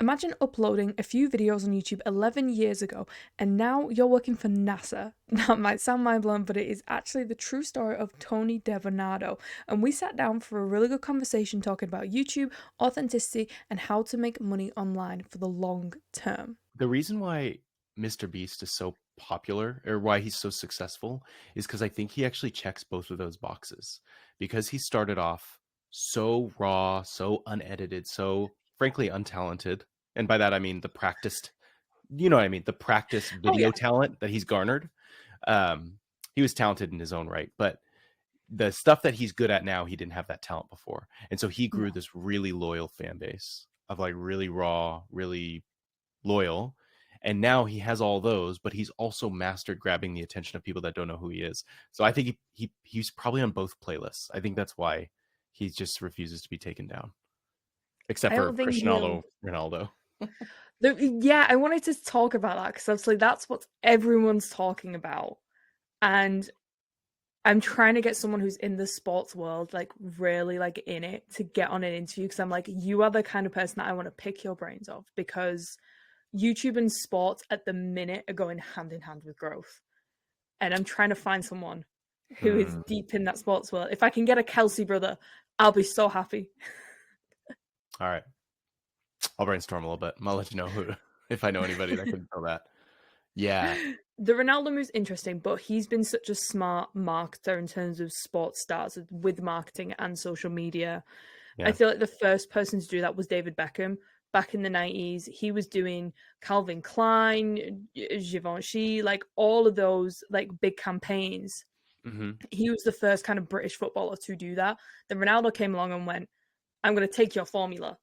Imagine uploading a few videos on YouTube 11 years ago, and now you're working for NASA. That might sound mind-blowing, but it is actually the true story of Tony DeVonado. And we sat down for a really good conversation talking about YouTube, authenticity, and how to make money online for the long term. The reason why Mr. Beast is so popular or why he's so successful is because I think he actually checks both of those boxes. Because he started off so raw, so unedited, so frankly untalented. And by that I mean the practiced, you know what I mean, the practice Oh video yeah. talent that he's garnered. Um, he was talented in his own right, but the stuff that he's good at now, he didn't have that talent before. And so he grew No. this really loyal fan base of like really raw, really loyal. And now he has all those, but he's also mastered grabbing the attention of people that don't know who he is. So I think he's probably on both playlists. I think that's why he just refuses to be taken down, except I for don't think Cristiano he'll. Ronaldo. Yeah, I wanted to talk about that because obviously that's what everyone's talking about. And I'm trying to get someone who's in the sports world, like really like in it, to get on an interview because I'm like, you are the kind of person that I want to pick your brains of because YouTube and sports at the minute are going hand in hand with growth. And I'm trying to find someone who is Hmm. deep in that sports world. If I can get a Kelsey brother, I'll be so happy. All right, I'll brainstorm a little bit. I'll let you know who if I know anybody that can fill that. Yeah, The Ronaldo move's interesting, but he's been such a smart marketer in terms of sports stars with marketing and social media. I yeah. feel like the first person to do that was David Beckham back in the 90s. He was doing Calvin Klein, Givenchy, like all of those like big campaigns. Hmm. He was the first kind of British footballer to do that. Then Ronaldo came along and went, I'm going to take your formula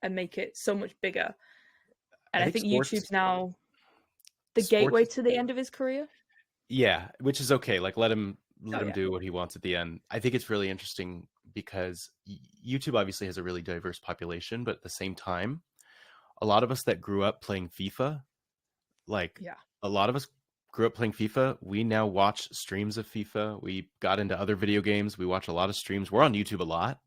and make it so much bigger. I And I think think sports YouTube's now the sports gateway to the end of his career. Yeah, which is okay. Like Oh, let him yeah. do what he wants at the end. I think it's really interesting because YouTube obviously has a really diverse population, but at the same time, a lot of us that grew up playing FIFA, like Yeah. a lot of us grew up playing FIFA, we now watch streams of FIFA. We got into other video games. We watch a lot of streams. We're on YouTube a lot.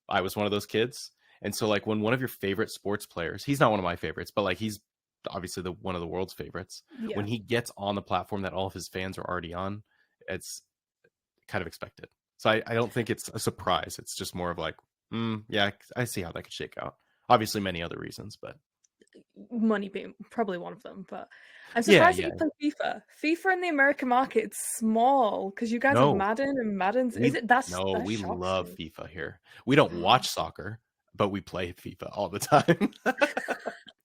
I was one of those kids. And so like when one of your favorite sports players, he's not one of my favorites, but like he's obviously the one of the world's favorites. When Yeah. he gets on the platform that all of his fans are already on, it's kind of expected. So I don't think it's a surprise. It's just more of like, yeah, I see how that could shake out. Obviously, many other reasons, but Money being probably one of them, but I'm yeah, surprised that yeah. you play FIFA. FIFA in the American market is small because you guys have No, Madden and Madden's. Is we it that we shocks love me? FIFA here. We don't watch soccer, but we play FIFA all the time.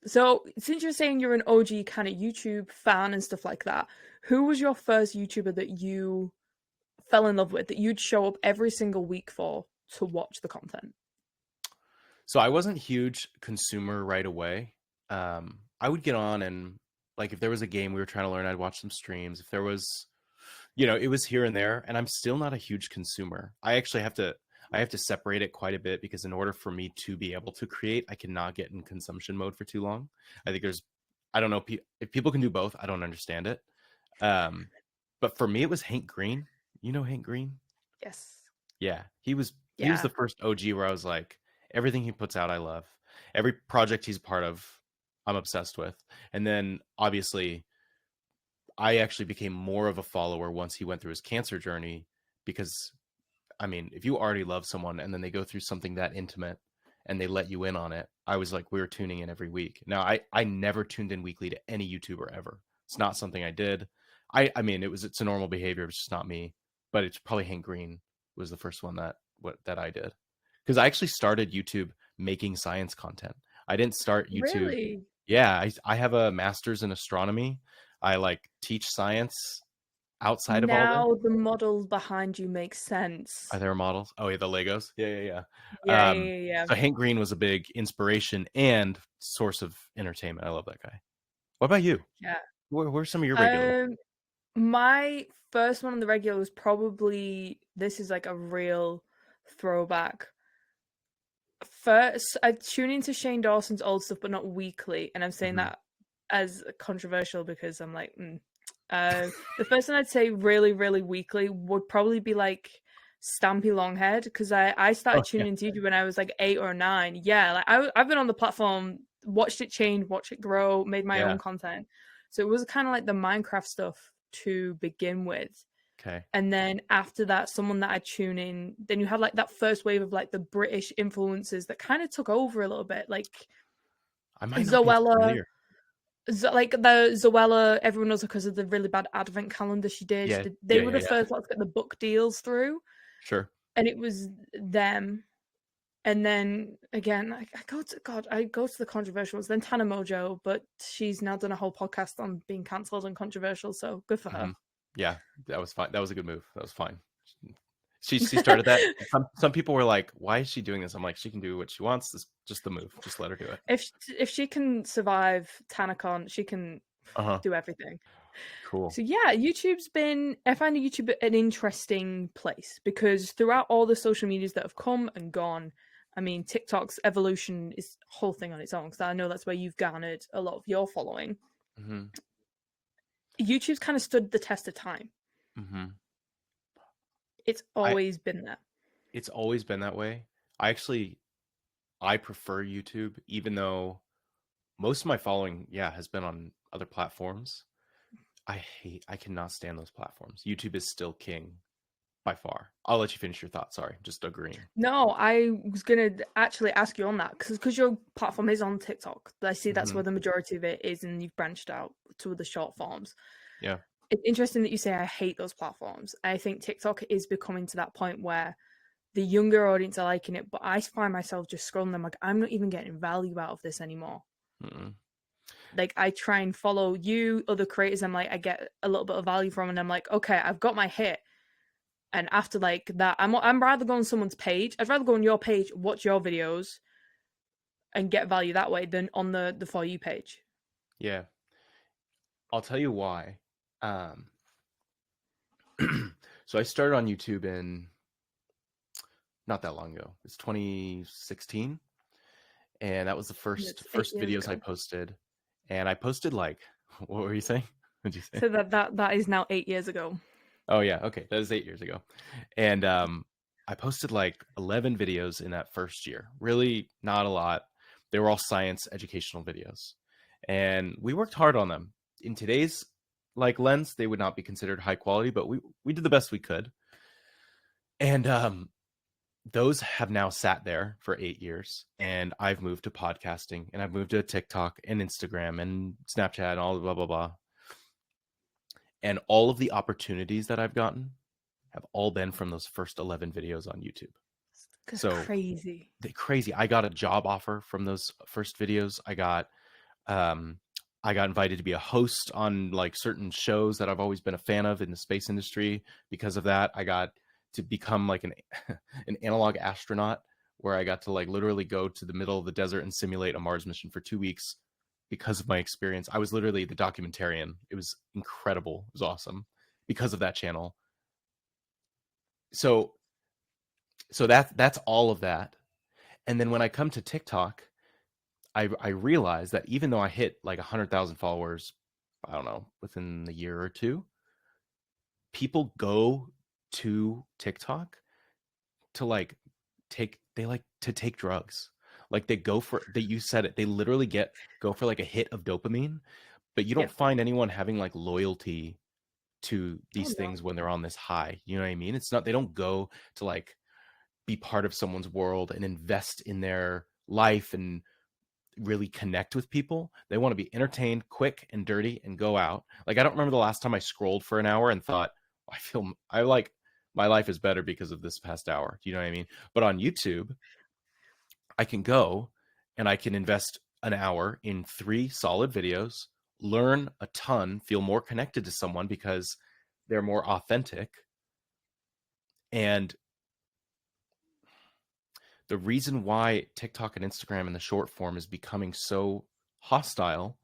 So since you're saying you're an OG kind of YouTube fan and stuff like that, who was your first YouTuber that you fell in love with that you'd show up every single week for to watch the content? So I wasn't huge consumer right away. I would get on and like if there was a game we were trying to learn, I'd watch some streams. If there was, it was here and there, and I'm still not a huge consumer. I have to separate it quite a bit because in order for me to be able to create, I cannot get in consumption mode for too long. I think I don't know if people can do both. I don't understand it. Um, but for me, it was Hank Green. You know Hank Green? Yes. Yeah, he was Yeah. the first OG where I was like, everything he puts out, I love. Every project he's part of, I'm obsessed with. And then obviously, I actually became more of a follower once he went through his cancer journey because I mean, if you already love someone and then they go through something that intimate and they let you in on it, I was like, we were tuning in every week. Now, I never tuned in weekly to any YouTuber ever. It's not something I did. I mean, it's a normal behavior. It's just not me. But it's probably Hank Green was the first one that I did because I actually started YouTube making science content. I didn't start YouTube. Really? Yeah, I have a master's in astronomy. I like teach science outside of all this. Now the model behind you makes sense. Are there models? Oh yeah, the Legos. Yeah, yeah, Yeah, yeah. yeah, yeah, So Hank Green was a big inspiration and source of entertainment. I love that guy. What about you? yeah. Where are some of your regulars? Um, my first one on the regular was probably this is like a real throwback. First, I tune into Shane Dawson's old stuff, but not weekly, and I'm saying Hmm. that as controversial because I'm like, the first one I'd say really, really weekly would probably be like Stampy Longhead because I Oh started yeah. tuning into YouTube when I was like 8 or 9. Yeah, like I've been on the platform watched it change, watched it grow, made my Yeah. own content. So it was kind of like the Minecraft stuff to begin with. Okay. And then after that, someone that I tune in, then you had like that first wave of like the British influencers that kind of took over a little bit, like I might not be Zoella, familiar. like the Zoella, everyone knows her because of the really bad advent calendar she did. Yeah. They Yeah. were Yeah. the Yeah. first lot to get the book deals through, Sure. and it was them. And then again, I go to the controversial ones. Then Tana Mojo, but she's now done a whole podcast on being cancelled and controversial, so good for her. Yeah, that was fine. That was a good move. That was fine. She started that. Some people were like, "Why is she doing this?" I'm like, "She can do what she wants. This just the move. Just let her do it." If she can survive TanaCon, she can Uh-huh. do everything. Cool. So yeah, I find YouTube an interesting place because throughout all the social medias that have come and gone, I mean, TikTok's evolution is a whole thing on its own because I know that's where you've garnered a lot of your following. Mm-hmm. YouTube's kind of stood the test of time. Mm-hmm. It's always been there. It's always been that way. I prefer YouTube, even though most of my following, has been on other platforms. I cannot stand those platforms. YouTube is still king by far. I'll let you finish your thought. Sorry, just agreeing. No, I was gonna actually ask you on that because your platform is on TikTok. I see that's Mm-hmm. where the majority of it is, and you've branched out to the short forms. Yeah. It's interesting that you say I hate those platforms. I think TikTok is becoming to that point where the younger audience are liking it, but I find myself just scrolling them like I'm not even getting value out of this anymore. Mm-mm. Like I try and follow you, other creators, I'm like I get a little bit of value from, and I'm like, okay, I've got my hit. And after like that, I'm rather go on someone's page. I'd rather go on your page, watch your videos, and get value that way than on the For You page. Yeah. I'll tell you why. Um, so I started on YouTube in not that long ago. It's 2016, and that was the It's first 8 years videos I ago. posted. And I posted like, what were you saying? What did you say? So that is now 8 years ago. Oh yeah, okay, that is 8 years ago. And I posted like 11 videos in that first year. Really, not a lot. They were all science educational videos, and we worked hard on them. In today's like lens, they would not be considered high quality, but we did the best we could. And those have now sat there for 8 years, and I've moved to podcasting, and I've moved to TikTok and Instagram and Snapchat and all the blah blah blah. And all of the opportunities that I've gotten have all been from those first 11 videos on YouTube. It's So crazy. crazy. I got a job offer from those first videos. I got invited to be a host on like certain shows that I've always been a fan of in the space industry. Because of that, I got to become like an an analog astronaut, where I got to like literally go to the middle of the desert and simulate a Mars mission for 2 weeks because of my experience. I was literally the documentarian. It was incredible. It was awesome because of that channel. So that's all of that. And then when I come to TikTok, I realized that even though I hit like 100,000 followers, I don't know, within the year or two, people go to TikTok to like take drugs. Like they go for that. You said it. They literally go for like a hit of dopamine, but you don't Yeah. find anyone having like loyalty to Oh these no. things when they're on this high. You know what I mean? It's not, they don't go to like be part of someone's world and invest in their life and really connect with people. They want to be entertained, quick and dirty, and go out. Like I don't remember the last time I scrolled for an hour and thought, I like my life is better because of this past hour. Do you know what I mean? But on YouTube, I can go and I can invest an hour in 3 solid videos, learn a ton, feel more connected to someone because they're more authentic. And the reason why TikTok and Instagram in the short form is becoming so hostile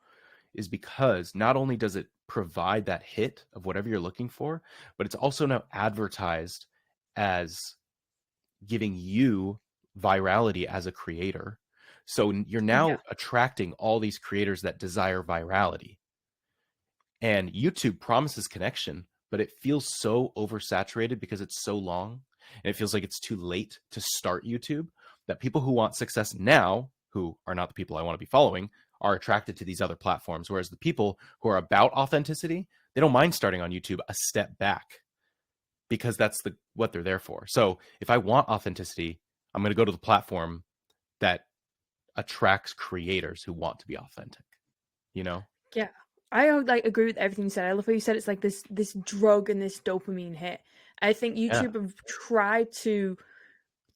is because not only does it provide that hit of whatever you're looking for, but it's also now advertised as giving you virality as a creator. So you're Yeah. now attracting all these creators that desire virality. And YouTube promises connection, but it feels so oversaturated because it's so long, and it feels like it's too late to start YouTube, that people who want success now, who are not the people I want to be following are attracted to these other platforms. Whereas the people who are about authenticity, they don't mind starting on YouTube a step back because that's what they're there for. So if I want authenticity, I'm going to go to the platform that attracts creators who want to be authentic, you know? Yeah. I like agree with everything you said. I love how you said it's like this drug and this dopamine hit. I think Yeah. YouTube have tried to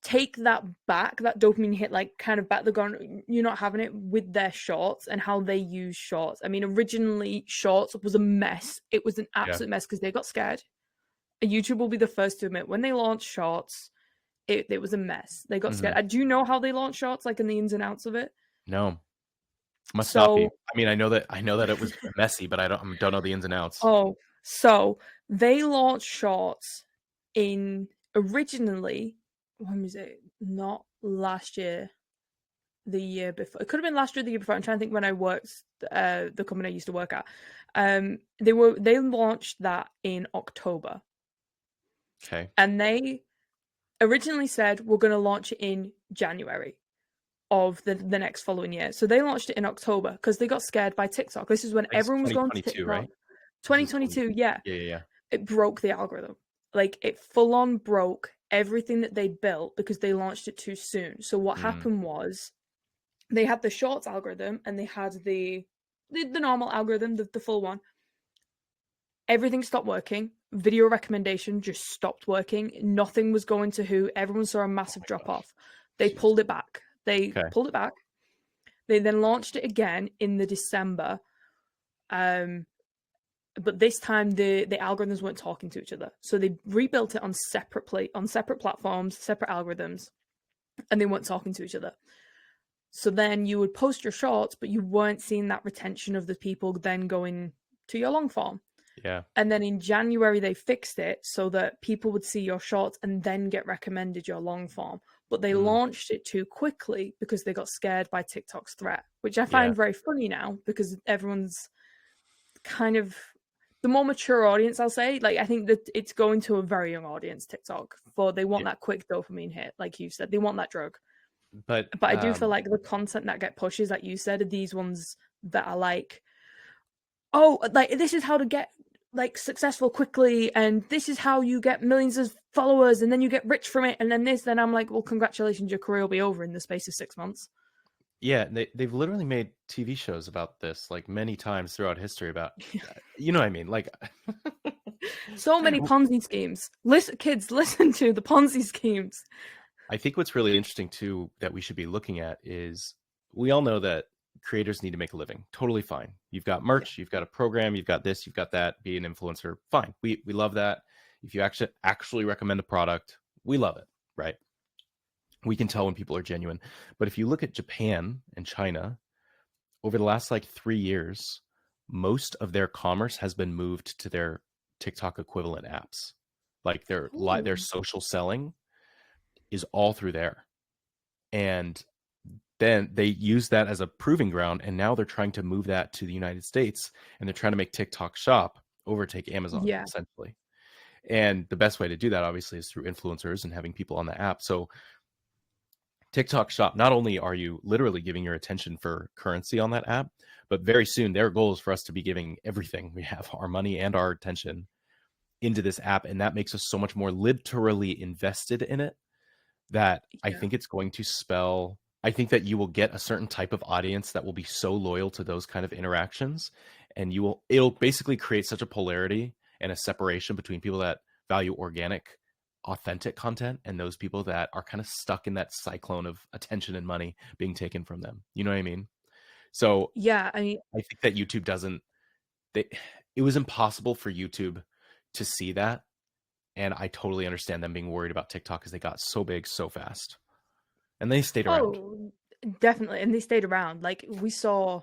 take that back, that dopamine hit, like kind of back. They're gone, you're not having it with their shorts and how they use shorts. I mean, originally shorts was a mess. It was an Yeah. absolute mess because they got scared. YouTube will be the first to admit when they launched shorts, it was a mess. They got Mm-hmm. scared. Do you know how they launched shorts, like in the ins and outs of it? No, must not be. So, I mean, I know that it was messy, but I don't know the ins and outs. so they launched shorts in originally, when was it? Not last year, the year before. It could have been last year, the year before. I'm trying to think when I worked the company I used to work at. They launched that in October, Okay. and they originally said we're going to launch it in January of the next following year. So they launched it in October because they got scared by TikTok. This is when I guess everyone was going to 2022, TikTok. right? This is 2022, yeah, yeah, yeah, it broke the algorithm. Like it full on broke everything that they built because they launched it too soon. So what yeah. happened was they had the shorts algorithm and they had the normal algorithm, the full one. Everything stopped working. Video recommendation just stopped working. Nothing was going to who. Everyone saw a Oh massive my drop gosh. off. They Jeez. pulled it back. They Okay. pulled it back. They then launched it again in the December. But this time the algorithms weren't talking to each other. So they rebuilt it on separate platforms, separate algorithms, and they weren't talking to each other. So then you would post your shorts, but you weren't seeing that retention of the people then going to your long form. Yeah. And then in January, they fixed it so that people would see your shorts and then get recommended your long form. But they Mm. launched it too quickly because they got scared by TikTok's threat, which I Yeah. find very funny now because everyone's kind of the more mature audience, I'll say. Like, I think that it's going to a very young audience, TikTok, for they want Yeah. that quick dopamine hit, like you said. They want that drug. But But I do feel like the content that get pushes, like you said, are these ones that are like, oh, like this is how to get like successful quickly, and this is how you get millions of followers, and then you get rich from it, and then this. Then I'm like, well, congratulations, your career will be over in the space of 6 months. yeah, they've literally made TV shows about this like many times throughout history about you know what I mean? Like So many Ponzi schemes. Listen, kids, listen to the Ponzi schemes. I think what's really interesting too that we should be looking at is we all know that creators need to make a living. Totally fine. You've got merch, you've got a program, you've got this, you've got that, be an influencer. Fine. We love that. If you actually recommend a product, we love it, right? We can tell when people are genuine. But if you look at Japan and China, over the last like 3 years, most of their commerce has been moved to their TikTok equivalent apps. Like their Ooh. social selling is all through there. And then they use that as a proving ground, and now they're trying to move that to the United States, and they're trying to make TikTok Shop overtake Amazon Yeah. essentially. And the best way to do that obviously is through influencers and having people on the app. So TikTok Shop, not only are you literally giving your attention for currency on that app, but very soon their goal is for us to be giving everything we have, our money and our attention, into this app. And that makes us so much more literally invested in it that I Yeah. think it's going to spell, I think that you will get a certain type of audience that will be so loyal to those kind of interactions. And it'll basically create such a polarity and a separation between people that value organic, authentic content and those people that are kind of stuck in that cyclone of attention and money being taken from them. You know what I mean? So Yeah. I mean, I think that YouTube doesn't, it was impossible for YouTube to see that. And I totally understand them being worried about TikTok because they got so big so fast. And they stayed around. oh, definitely. And they stayed around. Like we saw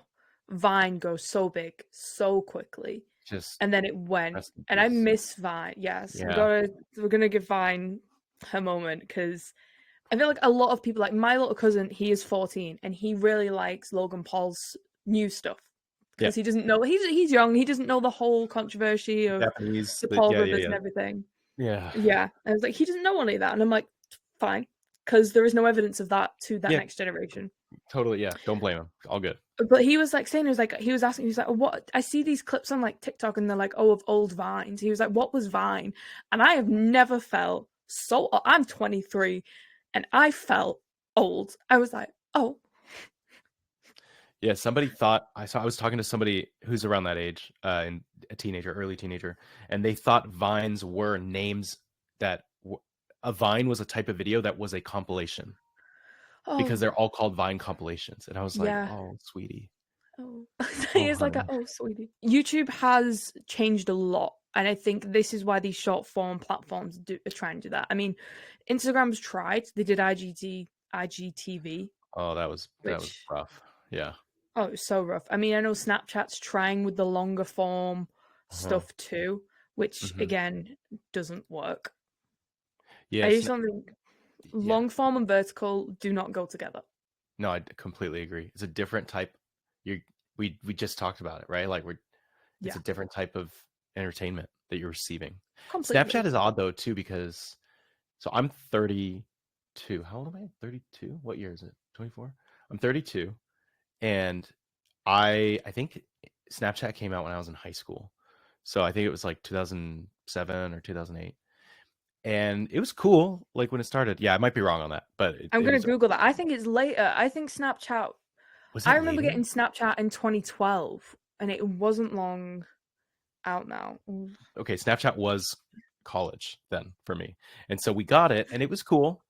Vine go so big so quickly. Just And then it went. rest in And I peace. miss Vine. Yes. Yeah. We're gonna give Vine a moment because I feel like a lot of people, like my little cousin, he is 14 and he really likes Logan Paul's new stuff Yeah. because he doesn't know he's young, he doesn't know the whole controversy of Japanese. the Paul Yeah, yeah, brothers and yeah. everything. Yeah. Yeah. And I was like, he doesn't know any of that. And I'm like, fine, because there is no evidence of that to that Yeah. next generation. Totally, yeah. Don't blame him. All good. But he was like saying, he was asking, he was like, what? I see these clips on like TikTok and they're like, oh, of old Vines. He was like, what was Vine? And I have never felt so, I'm 23 and I felt old. I was like, oh, Yeah, somebody thought I was talking to somebody who's around that age, and a teenager, early teenager, and they thought vines were names that a vine was a type of video that was a compilation because oh, they're all called Vine compilations. And I was like, yeah. "Oh, sweetie. Oh, Oh, it's like, honey." oh, sweetie. YouTube has changed a lot. And I think this is why these short form platforms are trying to do that. I mean, Instagram's tried. They did IGTV, Oh, that was which, rough. Yeah. oh, it was so rough. I mean, I know Snapchat's trying with the longer form Uh-huh. stuff too, which Hmm. again doesn't work. I Yes. just don't think Yeah. long form and vertical do not go together. No, I completely agree. It's a different type. You we just talked about it, right? Like it's Yeah, a different type of entertainment that you're receiving. Snapchat completely. is odd though too because so I'm 32. How old am I? 32? What year is it? 24? I'm 32 and I think Snapchat came out when I was in high school. So I think it was like 2007 or 2008. And it was cool like when it started. Yeah, I might be wrong on that, but I'm it gonna was Google that. I think it's later. I think Snapchat. was I it remember later? getting Snapchat in 2012, and it wasn't long out now. Okay, Snapchat was college then for me. And so we got it and it was cool.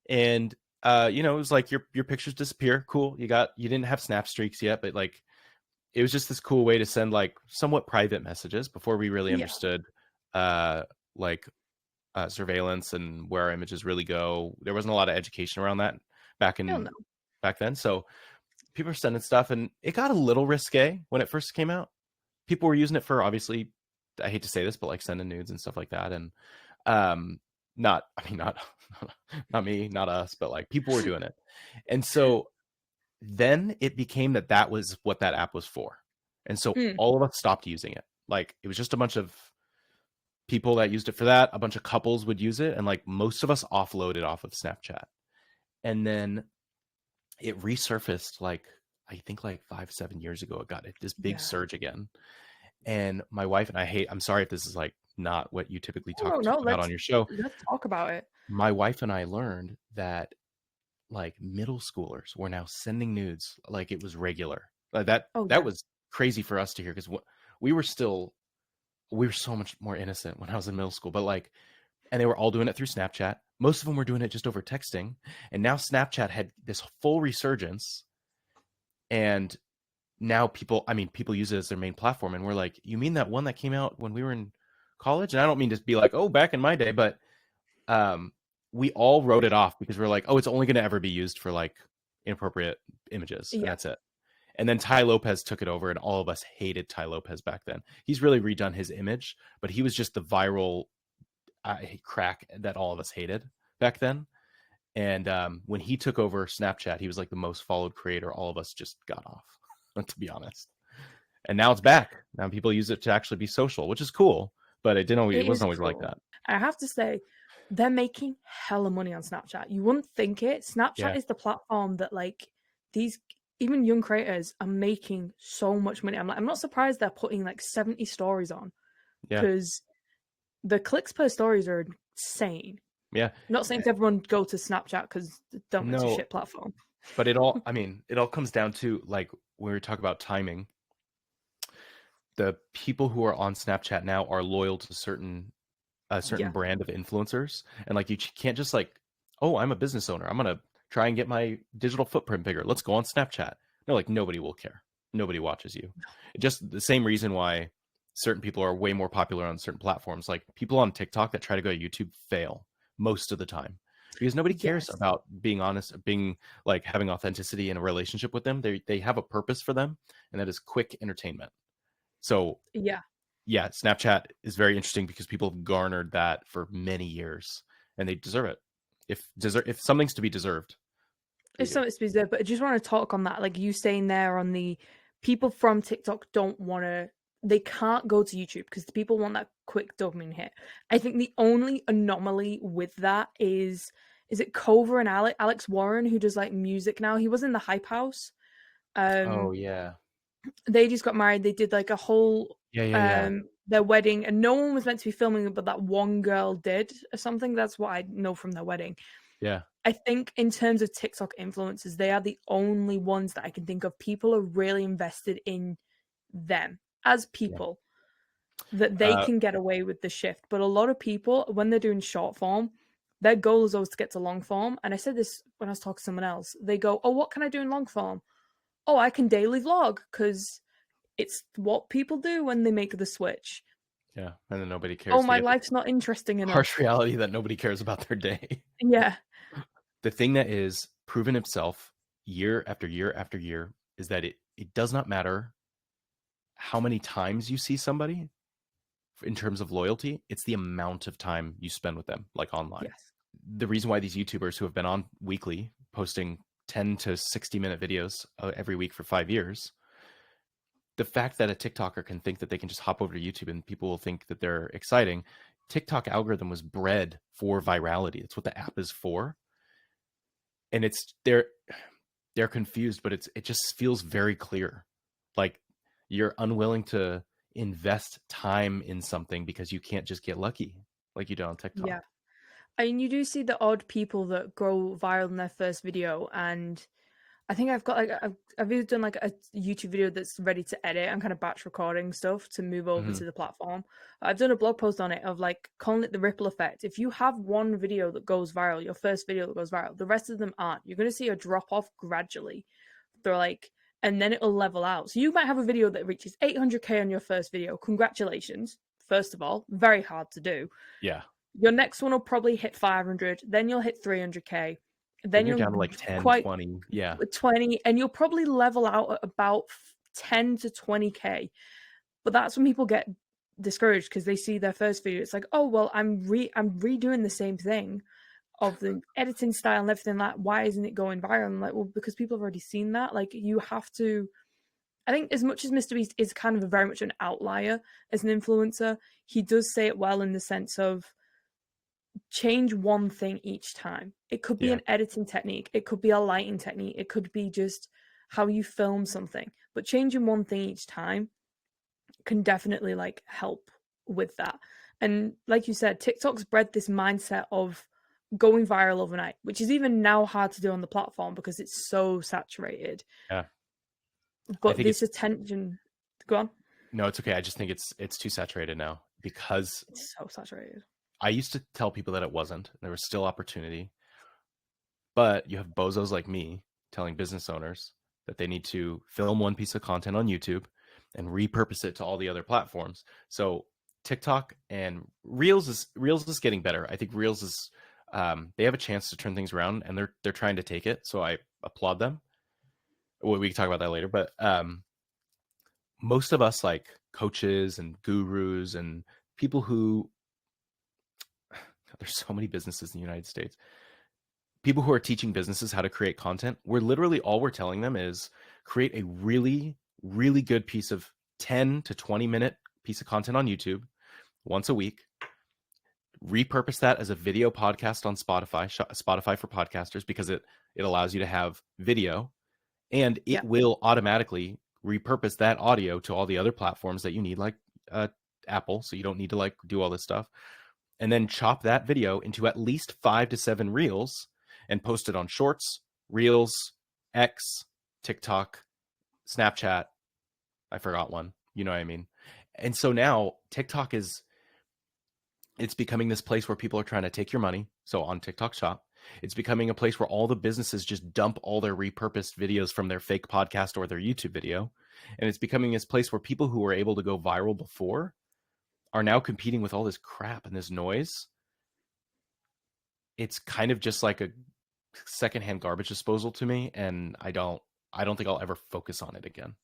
And it was like your pictures disappear. Cool. You didn't have snap streaks yet, but like it was just this cool way to send like somewhat private messages before we really Yeah, understood uh like surveillance and where our images really go. There wasn't a lot of education around that back hell in no. back then. So people were sending stuff and it got a little risque when it first came out. People were using it for obviously I hate to say this, but like sending nudes and stuff like that. And um not I mean not not me, not us, but like people were doing it. And so then it became that was what that app was for. And so Mm, all of us stopped using it. Like it was just a bunch of people that used it for that. A bunch of couples would use it, and like most of us offloaded off of Snapchat. And then it resurfaced like I think like 5-7 years ago. It got this big yeah. surge again. And my wife and I'm sorry if this is like not what you typically No, no, talk no. about on your show. Let's talk about it. My wife and I learned that like middle schoolers were now sending nudes like it was regular. Like Oh that yeah, was crazy for us to hear because we were still we were so much more innocent when I was in middle school. But like, and they were all doing it through Snapchat. Most of them were doing it just over texting, and now Snapchat had this full resurgence, and now people use it as their main platform, and we're like, you mean that one that came out when we were in college? And I don't mean to be like, oh, back in my day, but um, we all wrote it off because we're like, oh, it's only going to ever be used for like inappropriate images, and yeah, that's it. And then Ty Lopez took it over, and all of us hated Ty Lopez back then. He's really redone his image, but he was just the viral crack that all of us hated back then. And when he took over Snapchat, he was like the most followed creator. All of us just got off, to be honest. And now it's back. Now people use it to actually be social, which is cool. But it it is wasn't always like cool. that. And I have to say, they're making hella money on Snapchat. You wouldn't think it. Snapchat Yeah, is the platform that like these even young creators are making so much money. I'm not surprised they're putting like 70 stories on yeah, because the clicks per stories are insane. yeah. I'm not saying to everyone go to Snapchat because don't, it's a No, shit platform. but it all comes down to like when we talk about timing. The people who are on Snapchat now are loyal to a certain Yeah. brand of influencers, and like you can't just like, oh, I'm a business owner, I'm gonna try and get my digital footprint bigger, let's go on Snapchat. No, like nobody will care, nobody watches you. Just the same reason why certain people are way more popular on certain platforms, like people on TikTok that try to go to YouTube fail most of the time because nobody cares Yes. about being honest, being like having authenticity in a relationship with them. They have a purpose for them, and that is quick entertainment. So Yeah. yeah, Snapchat is very interesting because people have garnered that for many years, and they deserve it. If something's to be deserved, they It's do. something to be said, but I just want to talk on that. Like you saying there on the people from TikTok don't want to, they can't go to YouTube because the people want that quick dopamine hit. I think the only anomaly with that is is it Cover and Alex Warren, who does like music now? He was in the Hype House. Oh Um, yeah. they just got married. They did like a whole Yeah. their wedding, and no one was meant to be filming it, but that one girl did or something. That's what I know from their wedding. Yeah. I think in terms of TikTok influencers, they are the only ones that I can think of. People are really invested in them as Yeah. people that they Uh, can get away with the shift. But a lot of people, when they're doing short form, their goal is always to get to long form. And I said this when I was talking to someone else. They go, "Oh, what can I do in long form? Oh, I can daily vlog because it's what people do when they make the switch. yeah. And then nobody Oh, cares to my get the life's not interesting harsh enough." reality that nobody cares about their day. Yeah, The thing that is proven itself year after year after year is that it does not matter how many times you see somebody in terms of loyalty, it's the amount of time you spend with them, like online. yes, The reason why these YouTubers who have been on weekly posting 10 to 60-minute videos every week for 5 years, the fact that a TikToker can think that they can just hop over to YouTube and people will think that they're exciting. TikTok algorithm was bred for virality. It's what the app is for. And it's they're confused, but it just feels very clear. Like you're unwilling to invest time in something because you can't just get lucky like you do on TikTok. yeah. And you do see the odd people that go viral in their first video, and I think I've got like I've either done like a YouTube video that's ready to edit and kind of batch recording stuff to move over Mm-hmm. to the platform. I've done a blog post on it of like calling it the ripple effect. If you have one video that goes viral, your first video that goes viral, the rest of them aren't. You're going to see a drop off gradually. They're like, and then it'll level out. So you might have a video that reaches 800K on your first video. Congratulations. First of all, very hard to do. Yeah. Your next one will probably hit 500, then you'll hit 300K, Then then you're you'll down to like 10, quite 20. Yeah. 20, and you'll probably level out at about 10 to 20K. But that's when people get discouraged because they see their first video. It's like, oh well, I'm redoing the same thing of the editing style and everything. Like, why isn't it going viral? I'm like, well, because people have already seen that. Like, you have to. I think as much as MrBeast is kind of very much an outlier as an influencer, he does say it well in the sense of change one thing each time. It could be Yeah. an editing technique, it could be a lighting technique, it could be just how you film something. But changing one thing each time can definitely like help with that. And like you said, TikTok's bred this mindset of going viral overnight, which is even now hard to do on the platform because it's so saturated. Yeah. I But think this it's attention, go on. no, it's okay. I just think it's too saturated now because It's so saturated. I used to tell people that it wasn't. There was still opportunity. But you have bozos like me telling business owners that they need to film one piece of content on YouTube and repurpose it to all the other platforms. So TikTok and Reels is getting better. I think Reels is they have a chance to turn things around and they're trying to take it. So I applaud them. Well, we can talk about that later. But most of us like coaches and gurus and people who there's so many businesses in the United States. People who are teaching businesses how to create content, we're literally all we're telling them is create a really, really good piece of 10 to 20 minute piece of content on YouTube once a week. Repurpose that as a video podcast on Spotify for podcasters because it allows you to have video and Yeah. it will automatically repurpose that audio to all the other platforms that you need, like Apple. So you don't need to like do all this stuff. And then chop that video into at least 5 to 7 reels and post it on Shorts, Reels, X, TikTok, Snapchat. I forgot one. You know what I mean? And so now TikTok it's becoming this place where people are trying to take your money. So on TikTok Shop, it's becoming a place where all the businesses just dump all their repurposed videos from their fake podcast or their YouTube video. And it's becoming this place where people who were able to go viral before are now competing with all this crap and this noise. It's kind of just like a secondhand garbage disposal to me, and I don't think I'll ever focus on it again.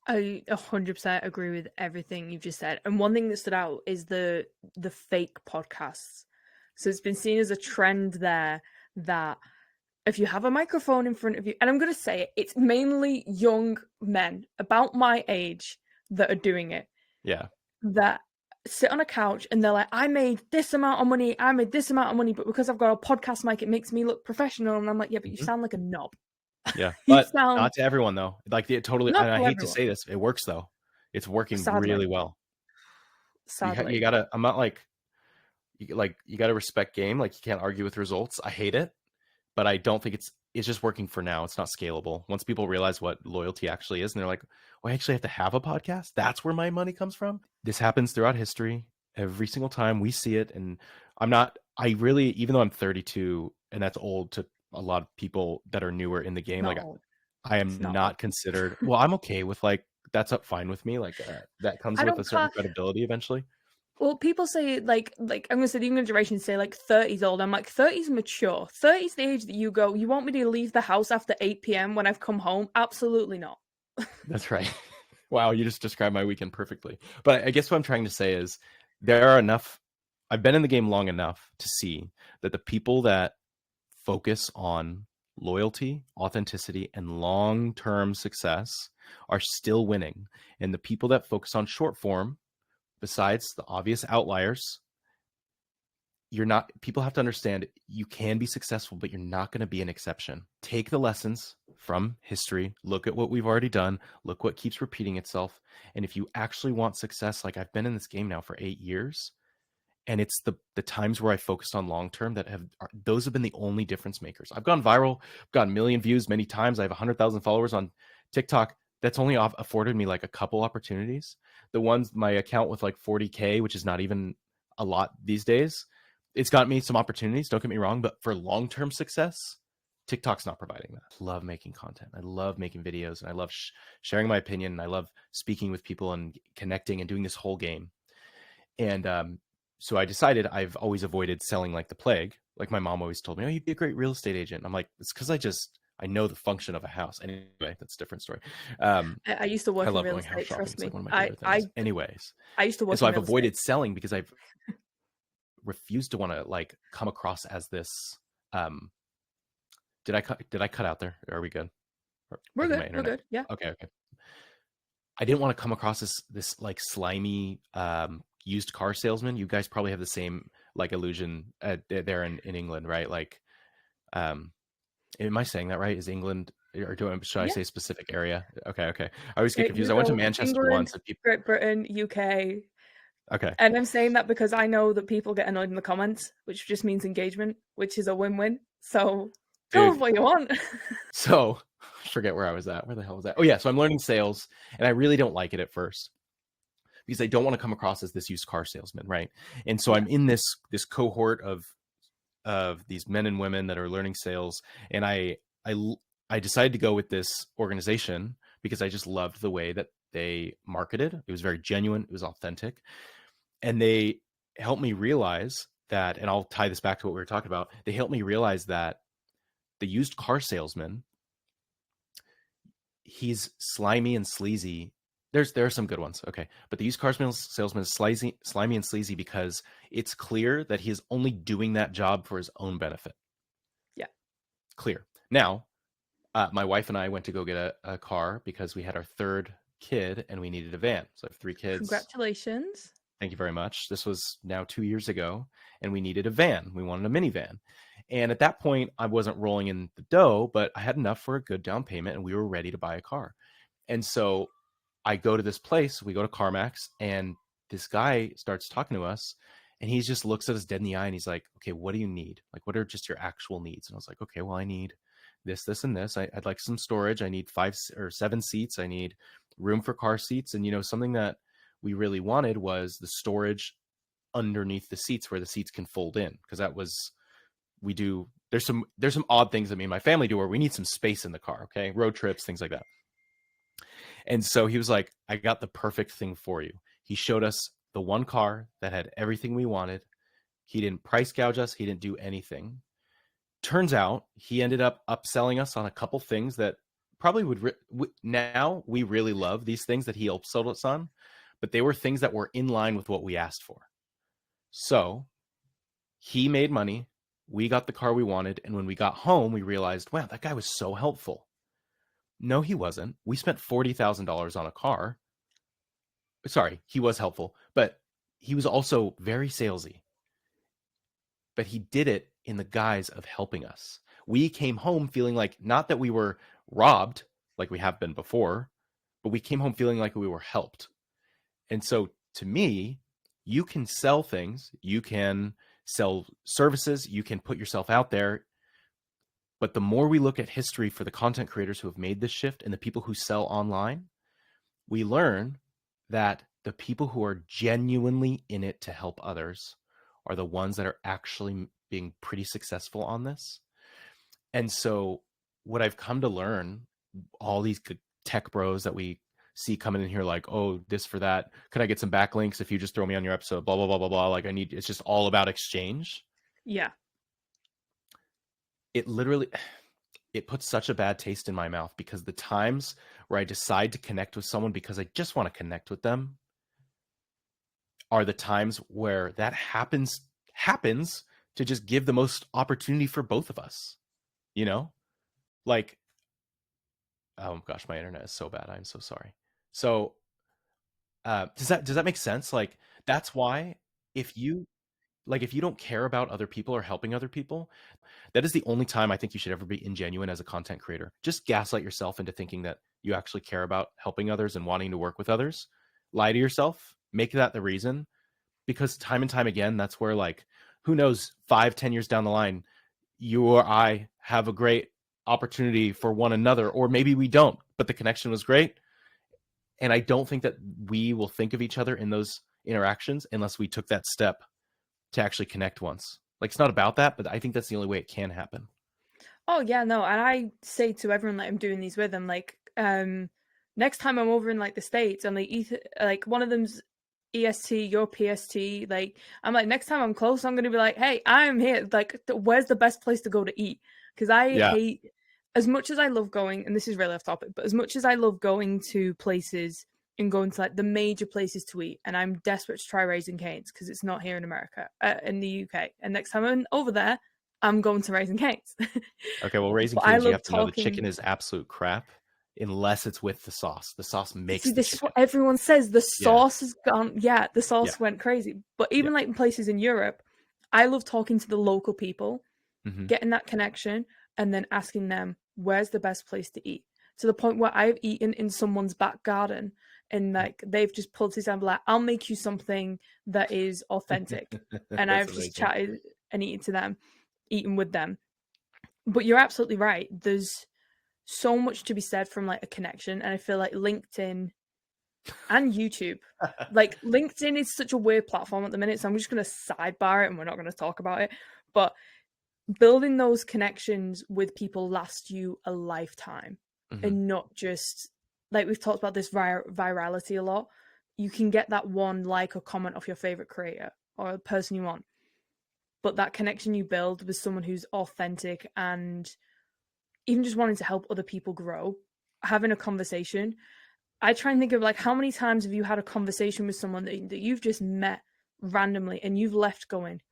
I 100% agree with everything you've just said. And one thing that stood out is the fake podcasts. So it's been seen as a trend there that if you have a microphone in front of you, and I'm going to say it, it's mainly young men about my age that are doing it. Yeah. That sit on a couch and they're like, I made this amount of money, I made this amount of money, but because I've got a podcast mic, it makes me look professional. And I'm like, yeah, but you Mhm. sound like a knob. Yeah, You but sound not to everyone though. Like it totally, not and I to hate to everyone, say this, it works though. It's working really sadly. well. You Sadly. gotta. I'm not like you gotta respect game. Like you can't argue with results. I hate it, but I don't think it's just working for now. It's not scalable. Once people realize what loyalty actually is, and they're like, "Oh, I actually have to have a podcast. That's where my money comes from." This happens throughout history. Every single time we see it, and I'm not. I really, even though I'm 32, and that's old to a lot of people that are newer in the game. Not Like old. I It's am not not old. considered. Well, I'm okay with like that's up fine with me. Like that comes I with a don't certain care. credibility eventually. Well, people say like I'm gonna say the younger generation say like 30's old. I'm like 30's mature. 30's the age that you go, you want me to leave the house after 8 p.m. when I've come home? Absolutely not. That's right. Wow, you just described my weekend perfectly. But I guess what I'm trying to say is there are enough. I've been in the game long enough to see that the people that focus on loyalty, authenticity, and long term success are still winning. And the people that focus on short form, besides the obvious outliers, you're not, people have to understand you can be successful, but you're not going to be an exception. Take the lessons from history, look at what we've already done, look what keeps repeating itself. And if you actually want success, like I've been in this game now for 8 years, and it's the times where I focused on long term that those have been the only difference makers. I've gone viral, I've gotten a million views many times. I have 100,000 followers on TikTok. That's only afforded me like a couple opportunities. The ones, my account with like 40K, which is not even a lot these days, it's got me some opportunities. Don't get me wrong, but for long term success, TikTok's not providing that. I love making content. I love making videos, and I love sharing my opinion. And I love speaking with people and connecting and doing this whole game. And so I decided I've always avoided selling like the plague. Like my mom always told me, "Oh, you'd be a great real estate agent." And I'm like, it's because I know the function of a house. Anyway, that's a different story. I used to I work in love real going house estate. shopping. Trust It's like me. one of my I favorite I things. Anyways, I used to and work so in I've real estate. avoided selling because I've refused to want to like come across as this. Um, did I cut out there? Are we good? I We're think good. my We're internet. good. Yeah. Okay. I didn't want to come across this like slimy used car salesman. You guys probably have the same like illusion there in England, right? Like, um, am I saying that right? Is England, or should I Yeah. say specific area? Okay. I always get confused. You I went to go Manchester England, once, and people. Great Britain, UK. Okay, And I'm saying that because I know that people get annoyed in the comments, which just means engagement, which is a win-win. So go with dude. what you want. So I forget where I was at. Where the hell was that? Oh yeah, so I'm learning sales, and I really don't like it at first because I don't want to come across as this used car salesman, right? And so Yeah. I'm in this cohort of these men and women that are learning sales, and I I decided to go with this organization because I just loved the way that they marketed. It was very genuine, it was authentic, and they helped me realize that, and I'll tie this back to what we were talking about. They helped me realize that the used car salesman, he's slimy and sleazy. There are some good ones, okay, but the used car salesman is slimy and sleazy because it's clear that he is only doing that job for his own benefit. Yeah. Clear. Now, my wife and I went to go get a car because we had our third kid and we needed a van. So I have 3 kids. Congratulations. Thank you very much. This was now 2 years ago, and we needed a van. We wanted a minivan. And at that point, I wasn't rolling in the dough, but I had enough for a good down payment, and we were ready to buy a car. And so I go to this place, we go to CarMax, and this guy starts talking to us, and he just looks at us dead in the eye, and he's like, okay, what do you need? Like, what are just your actual needs? And I was like, okay, well, I need this, and this. I'd like some storage. I need 5 or 7 seats. I need room for car seats. And, something that we really wanted was the storage underneath the seats where the seats can fold in. Because that was, there's some odd things that me and my family do where we need some space in the car. Okay. Road trips, things like that. And so he was like, I got the perfect thing for you. He showed us the one car that had everything we wanted. He didn't price gouge us. He didn't do anything. Turns out he ended up upselling us on a couple things that probably now we really love these things that he upsold us on, but they were things that were in line with what we asked for. So he made money. We got the car we wanted. And when we got home, we realized, wow, that guy was so helpful. No, he wasn't. We spent $40,000 on a car. Sorry, he was helpful, but he was also very salesy, but he did it in the guise of helping us. We came home feeling like, not that we were robbed like we have been before, but we came home feeling like we were helped. And so to me, you can sell things, you can sell services, you can put yourself out there. But the more we look at history for the content creators who have made this shift and the people who sell online, we learn that the people who are genuinely in it to help others are the ones that are actually being pretty successful on this. And so what I've come to learn, all these tech bros that we see coming in here like, oh, this for that, could I get some backlinks if you just throw me on your episode, blah blah blah blah blah, like it's just all about exchange. Yeah. It literally, it puts such a bad taste in my mouth, because the times where I decide to connect with someone because I just want to connect with them are the times where that happens to just give the most opportunity for both of us, you know? Like, oh gosh, my internet is so bad. I'm so sorry. So, does that make sense? Like, that's why if you if you don't care about other people or helping other people, that is the only time I think you should ever be ingenuine as a content creator. Just gaslight yourself into thinking that you actually care about helping others and wanting to work with others. Lie to yourself, make that the reason, because time and time again, that's where, like, who knows, 5-10 years down the line, you or I have a great opportunity for one another, or maybe we don't, but the connection was great. And I don't think that we will think of each other in those interactions unless we took that step to actually connect once. Like, it's not about that, but I think that's the only way it can happen. Oh yeah, no, and I say to everyone that I'm doing these with, I'm like, next time I'm over in like the States and like one of them's EST, your PST, like I'm like, next time I'm close, I'm gonna be like, hey, I'm here. Like, where's the best place to go to eat? Because I Yeah. hate, as much as I love going, and this is really off topic, but as much as I love going to places and going to like the major places to eat, and I'm desperate to try Raising Cane's because it's not here in America, in the UK. And next time I'm over there, I'm going to Raising Cane's. Okay, well, Raising But I Cane's, you love have to know the talking. chicken is absolute crap unless it's with the sauce. The sauce makes See, the this is what chicken. everyone says. The Yeah. sauce has gone. Yeah, the Yeah. sauce went crazy. But Yeah. even like in places in Europe, I love talking to the local people, Mm-hmm. getting that connection, and then asking them where's the best place to eat. To the point where I've eaten in someone's back garden, and like they've just pulled this down, like, I'll make you something that is authentic, and That's I've just amazing. chatted and eaten with them. But you're absolutely right. There's so much to be said from like a connection, and I feel like LinkedIn and YouTube, like LinkedIn is such a weird platform at the minute, so I'm just going to sidebar it and we're not going to talk about it. But building those connections with people lasts you a lifetime, Mm-hmm. and not just, like we've talked about this virality a lot. You can get that one like or comment off your favorite creator or the person you want, but that connection you build with someone who's authentic and even just wanting to help other people grow, having a conversation. I try and think of like, how many times have you had a conversation with someone that you've just met randomly and you've left going,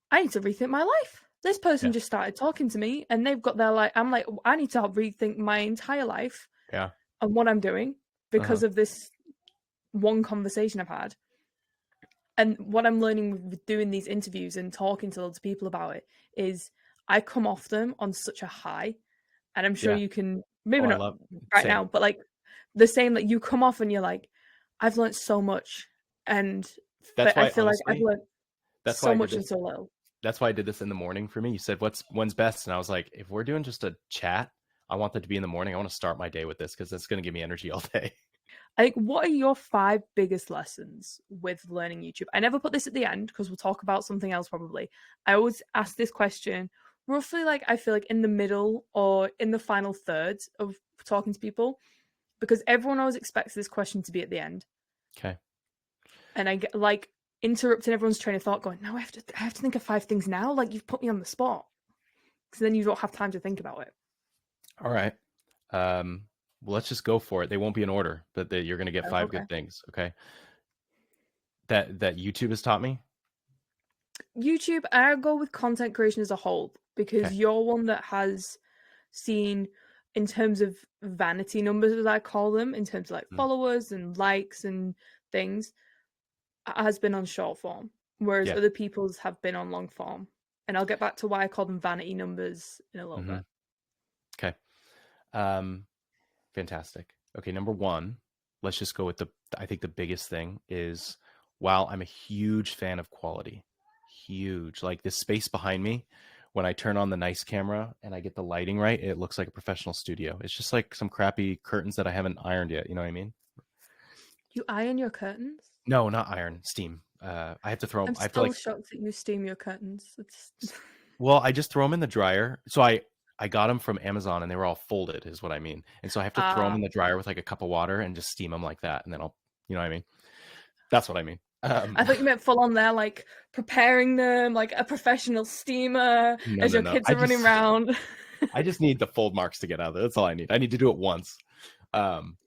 I need to rethink my life. This person Yeah. just started talking to me and they've got their, like, I'm like, I need to rethink my entire life Yeah. and what I'm doing Uh-huh. because of this one conversation I've had. And what I'm learning with doing these interviews and talking to lots of people about it is I come off them on such a high. And I'm sure Yeah. you can, Oh, maybe I not love, right now, same. but like the same, that you come off and you're like, I've learned so much. And That's I why, feel like I've honestly, learned that's why so I did much in this. so little. That's why I did this in the morning for me. You said, when's best? And I was like, if we're doing just a chat, I want that to be in the morning. I want to start my day with this because it's going to give me energy all day. Like, what are your 5 biggest lessons with learning YouTube? I never put this at the end because we'll talk about something else probably. I always ask this question roughly, like, I feel like in the middle or in the final third of talking to people, because everyone always expects this question to be at the end. Okay. And I get like interrupting everyone's train of thought, going, no, I have to think of 5 things now. Like, you've put me on the spot. Because then you don't have time to think about it. All right. Well, let's just go for it. They won't be in order, but you're going to get Oh, 5 okay. good things. Okay. That YouTube has taught me. YouTube, I go with content creation as a whole because Okay. you're one that has seen, in terms of vanity numbers, as I call them, in terms of like Mm. followers and likes and things, has been on short form, whereas Yeah. other people's have been on long form. And I'll get back to why I call them vanity numbers in a little Hmm. bit. Okay. Um, Fantastic. Okay, number one, let's just go with I think the biggest thing is, while I'm a huge fan of quality, huge, like this space behind me, when I turn on the nice camera and I get the lighting right, it looks like a professional studio. It's just like some crappy curtains that I haven't ironed yet. You know what I mean? You iron your curtains? No, not iron, steam. I have to throw 'em- I'm I have to still like, shocked that you steam your curtains. It's well, I just throw them in the dryer. So I got them from Amazon and they were all folded, is what I mean. And so I have to throw them ah. in the dryer with like a cup of water and just steam them like that, and then I'll, you know what I mean? That's what I mean. I thought you meant full on there, like preparing them like a professional steamer No, as no, your no. kids are running around. I just need the fold marks to get out of it. That's all I need. I need to do it once. Um,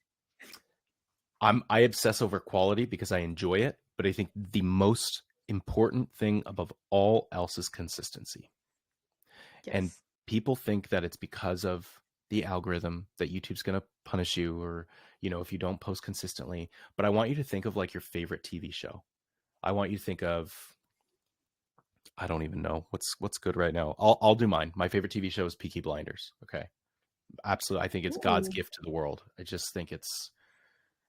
I obsess over quality because I enjoy it, but I think the most important thing above all else is consistency. And Yes. people think that it's because of the algorithm that YouTube's going to punish you, or, if you don't post consistently. But I want you to think of like your favorite TV show. I want you to think of, I don't even know what's good right now. I'll do mine. My favorite TV show is Peaky Blinders. Okay. Absolutely. I think it's God's Ooh. gift to the world. I just think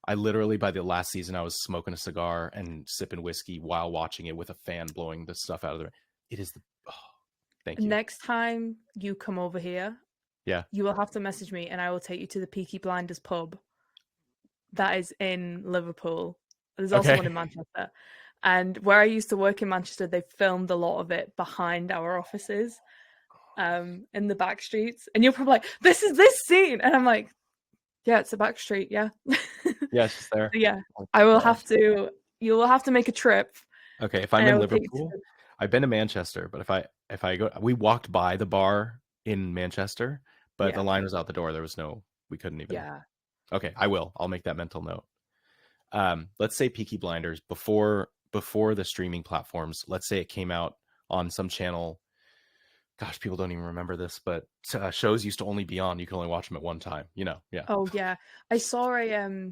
I literally, by the last season, I was smoking a cigar and sipping whiskey while watching it with a fan blowing the stuff out of the, it is oh, thank you. Next time you come over here, Yeah. you will have to message me and I will take you to the Peaky Blinders pub that is in Liverpool. There's also one Okay. in Manchester. And where I used to work in Manchester, they filmed a lot of it behind our offices, in the back streets. And you're probably like, this is this scene. And I'm like, yeah, it's a back street, yeah. Yeah, it's just there. So yeah, Oh I my will gosh. have to you will have to make a trip Okay, if I'm and I in will take you to Liverpool, I've been to Manchester, but if I go, we walked by the bar in Manchester, but the yeah, line was out the door. There was no, we couldn't even. yeah. Okay, I will. I'll make that mental note. Let's say Peaky Blinders before the streaming platforms. Let's say it came out on some channel. Gosh, people don't even remember this, but shows used to only be on. You could only watch them at one time. Yeah. Oh yeah. I saw a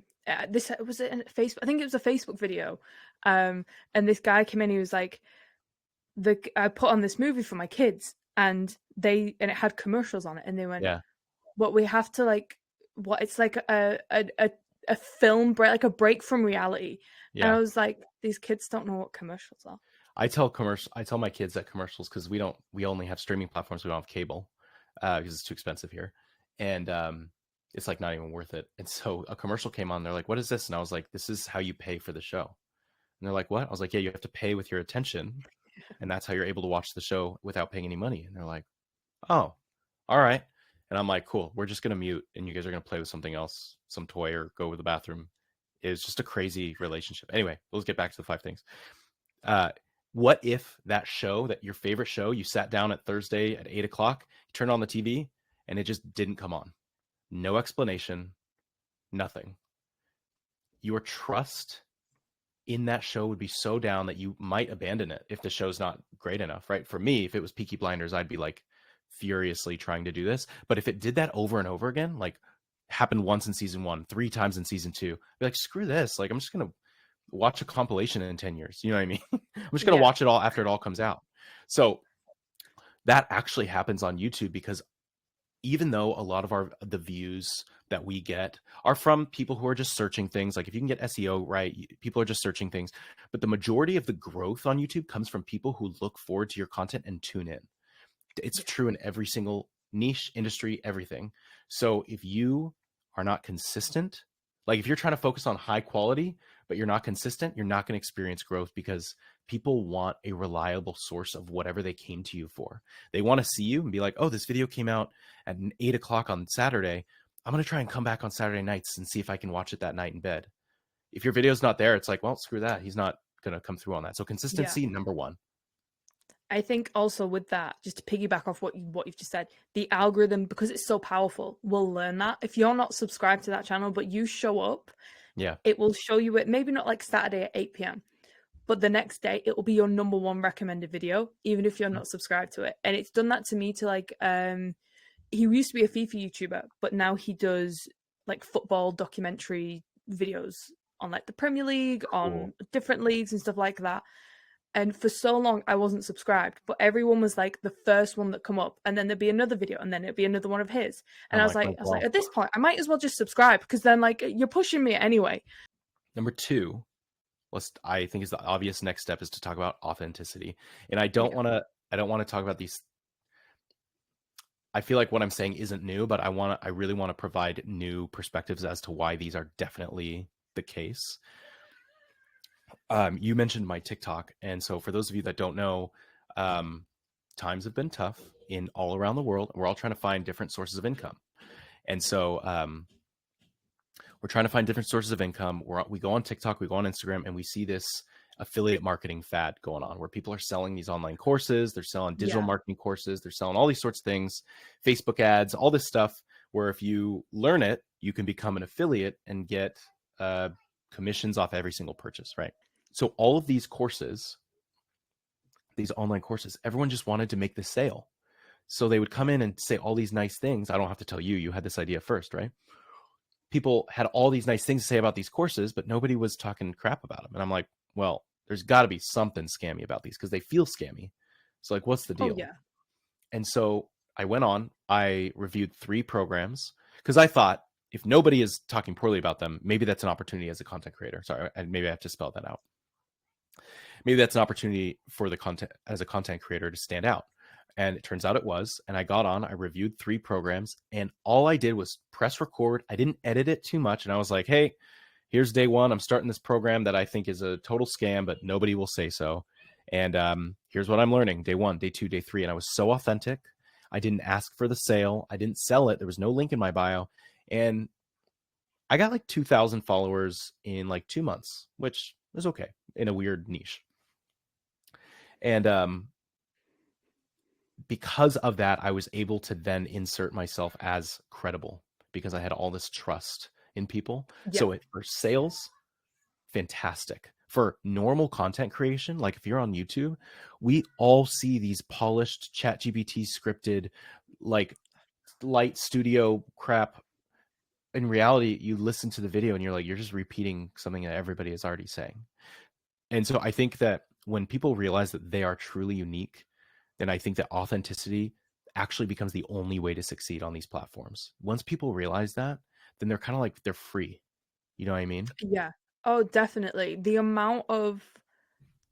this was it in Facebook, I think it was a Facebook video. And this guy came in, he was like, I put on this movie for my kids and it had commercials on it and they went, Yeah. what we have to like what it's like a film break, like a break from reality. And I Yeah. was like, these kids don't know what commercials are. I tell my kids that commercials, because we only have streaming platforms. We don't have cable, because it's too expensive here. And it's like not even worth it. And so a commercial came on. They're like, what is this? And I was like, this is how you pay for the show. And they're like, what? I was like, yeah, you have to pay with your attention. And that's how you're able to watch the show without paying any money. And they're like, oh, all right. And I'm like, cool, we're just going to mute and you guys are going to play with something else, some toy, or go to the bathroom. It's just a crazy relationship. Anyway, let's get back to the 5 things. What if that show, that your favorite show, you sat down at Thursday at 8 o'clock, you turned on the TV and it just didn't come on? No explanation, nothing. Your trust in that show would be so down that you might abandon it if the show's not great enough, right? For me, if it was Peaky Blinders, I'd be like furiously trying to do this. But if it did that over and over again, like happened once in season 1, 3 times in season 2, I'd be like, screw this. Like, I'm just going to watch a compilation in 10 years. You know what I mean? I'm just going to Yeah. watch it all after it all comes out. So that actually happens on YouTube, because even though a lot of the views that we get are from people who are just searching things, like if you can get SEO right, people are just searching things, but the majority of the growth on YouTube comes from people who look forward to your content and tune in. It's true in every single niche, industry, everything. So if you are not consistent, like if you're trying to focus on high quality but you're not consistent, you're not going to experience growth, because people want a reliable source of whatever they came to you for. They want to see you and be like, oh, this video came out at 8 o'clock on Saturday. I'm going to try and come back on Saturday nights and see if I can watch it that night in bed. If your video's not there, it's like, well, screw that. He's not going to come through on that. So consistency, number one. I think also with that, just to piggyback off what you've just said, the algorithm, because it's so powerful, will learn that. If you're not subscribed to that channel, but you show up, Yeah, it will show you it. Maybe not like Saturday at 8 p.m., but the next day it will be your number one recommended video, even if you're not subscribed to it. And it's done that to me. To like, he used to be a FIFA YouTuber, but now he does like football documentary videos on like the Premier League, Cool. on different leagues and stuff like that. And for so long, I wasn't subscribed, but everyone was like the first one that come up, and then there'd be another video, and then it'd be another one of his. And I'm I was like, like, oh, well, at this point, I might as well just subscribe because then like you're pushing me anyway. number two, I think is the obvious next step is to talk about authenticity. And I don't Yeah, want to talk about these. I feel like what I'm saying isn't new, but I really want to provide new perspectives as to why these are definitely the case. You mentioned my TikTok, and so for those of you that don't know, times have been tough in all around the world. We're all trying to find different sources of income, and so we're trying to find different sources of income. We go on TikTok, we go on Instagram, and we see this affiliate marketing fad going on where people are selling these online courses, they're selling digital yeah, marketing courses, they're selling all these sorts of things, Facebook ads, all this stuff, where if you learn it, you can become an affiliate and get commissions off every single purchase, right? So all of these courses, these online courses, everyone just wanted to make this sale. So they would come in and say all these nice things. I don't have to tell you, you had this idea first, right? People had all these nice things to say about these courses, but nobody was talking crap about them. And I'm like, well, there's got to be something scammy about these because they feel scammy. So like, what's the oh deal? yeah, And so I went on, I reviewed 3 programs because I thought if nobody is talking poorly about them, maybe that's an opportunity as a content creator. Sorry, and maybe I have to spell that out. Maybe that's an opportunity for the content as a content creator to stand out. And it turns out it was. And I got on, I reviewed 3 programs, and all I did was press record. I didn't edit it too much. And I was like, hey, here's day 1. I'm starting this program that I think is a total scam, but nobody will say so. And here's what I'm learning day 1, day 2, day 3. And I was so authentic. I didn't ask for the sale. I didn't sell it. There was no link in my bio. And I got like 2,000 followers in like 2 months, which is okay in a weird niche. And because of that, I was able to then insert myself as credible because I had all this trust in people. yeah, So for sales, fantastic. For normal content creation, like if you're on YouTube, we all see these polished ChatGPT scripted, like light studio crap. In reality, you listen to the video and you're like, you're just repeating something that everybody is already saying. And so I think that when people realize that they are truly unique, then I think that authenticity actually becomes the only way to succeed on these platforms. Once people realize that, then they're kind of like they're free. You know what I mean? yeah. Oh, definitely. The amount of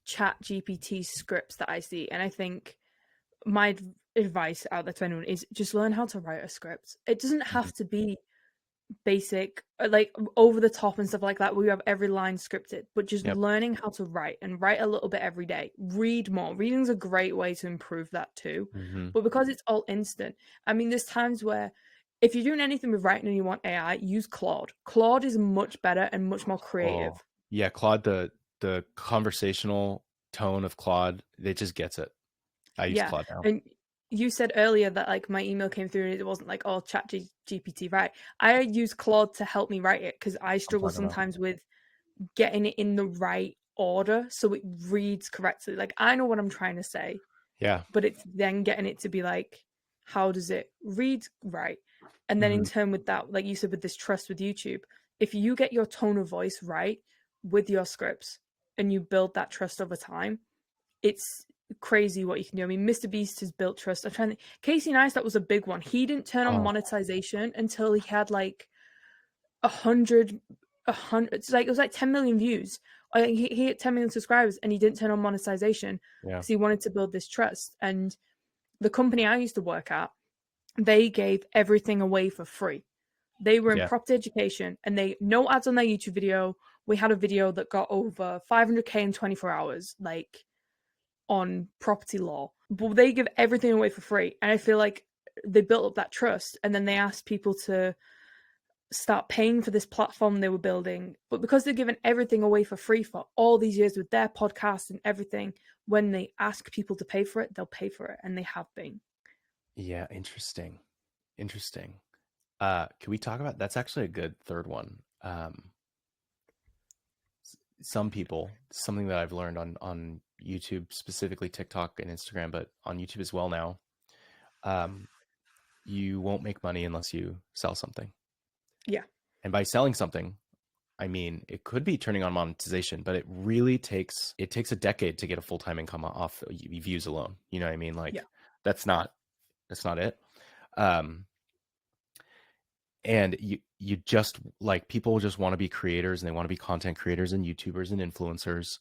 Chat GPT scripts that I see, and I think my advice out there to anyone is just learn how to write a script. It doesn't Mhm. have to be basic, like over the top and stuff like that, where you have every line scripted, but just Yep. learning how to write and write a little bit every day. Read more. Reading's a great way to improve that too. Mm-hmm. But because it's all instant, I mean, there's times where if you're doing anything with writing and you want AI, use Claude. Claude is much better and much more Oh, creative. yeah, Claude, the conversational tone of Claude, it just gets it. I use Yeah. Claude now. And you said earlier that like my email came through and it wasn't like, oh, chat GPT, right? I use Claude to help me write it because I I'm struggle talking about. sometimes with getting it in the right order so it reads correctly. Like I know what I'm trying to say, Yeah. but it's then getting it to be like, how does it read right? And then in Mm-hmm. turn with that, like you said, with this trust with YouTube, if you get your tone of voice right with your scripts and you build that trust over time, it's crazy what you can do. I mean, Mr. Beast has built trust. I'm trying to Casey Neistat was a big one. He didn't turn on Oh, monetization until he had like 100, it's like it was like 10 million views. He hit 10 million subscribers and he didn't turn on monetization yeah. because he wanted to build this trust. And the company I used to work at, they gave everything away for free. They were in Yeah. property education and they no ads on their YouTube video. We had a video that got over 500K in 24 hours, like on property law. But they give everything away for free. And I feel like they built up that trust and then they asked people to start paying for this platform they were building. But because they're giving everything away for free for all these years with their podcast and everything, when they ask people to pay for it, they'll pay for it. And they have been. Yeah. Interesting. Interesting. Can we talk about that's actually a good third one. Some people, something that I've learned on YouTube, specifically TikTok and Instagram, but on YouTube as well now, um, you won't make money unless you sell something. Yeah. And by selling something, I mean, it could be turning on monetization, but it takes a decade to get a full-time income off views alone. You know what I mean? Yeah. Like that's not it. Um, and you just like people just want to be creators and they want to be content creators and YouTubers and influencers.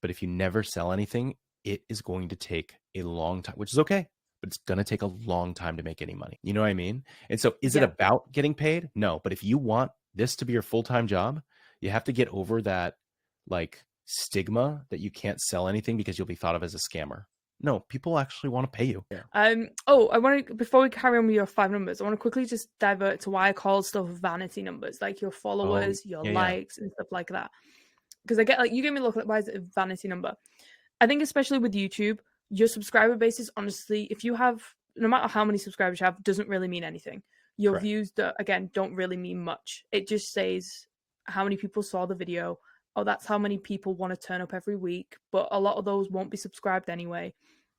But if you never sell anything, it is going to take a long time, which is okay, but it's going to take a long time to make any money. You know what I mean? And so is it Yeah. about getting paid? No, but if you want this to be your full-time job, you have to get over that like stigma that you can't sell anything because you'll be thought of as a scammer. No, people actually want to pay you. Yeah. Oh, I want to, before we carry on with your 5 numbers, I want to quickly just divert to why I call stuff vanity numbers, like your Oh, followers, your yeah. likes, and stuff like that. Because I get like, you gave me a look at why is it a vanity number? I think especially with YouTube, your subscriber base is honestly, if you have, no matter how many subscribers you have, doesn't really mean anything. Your Correct. views, again, don't really mean much. It just says how many people saw the video. Oh, that's how many people want to turn up every week. But a lot of those won't be subscribed anyway.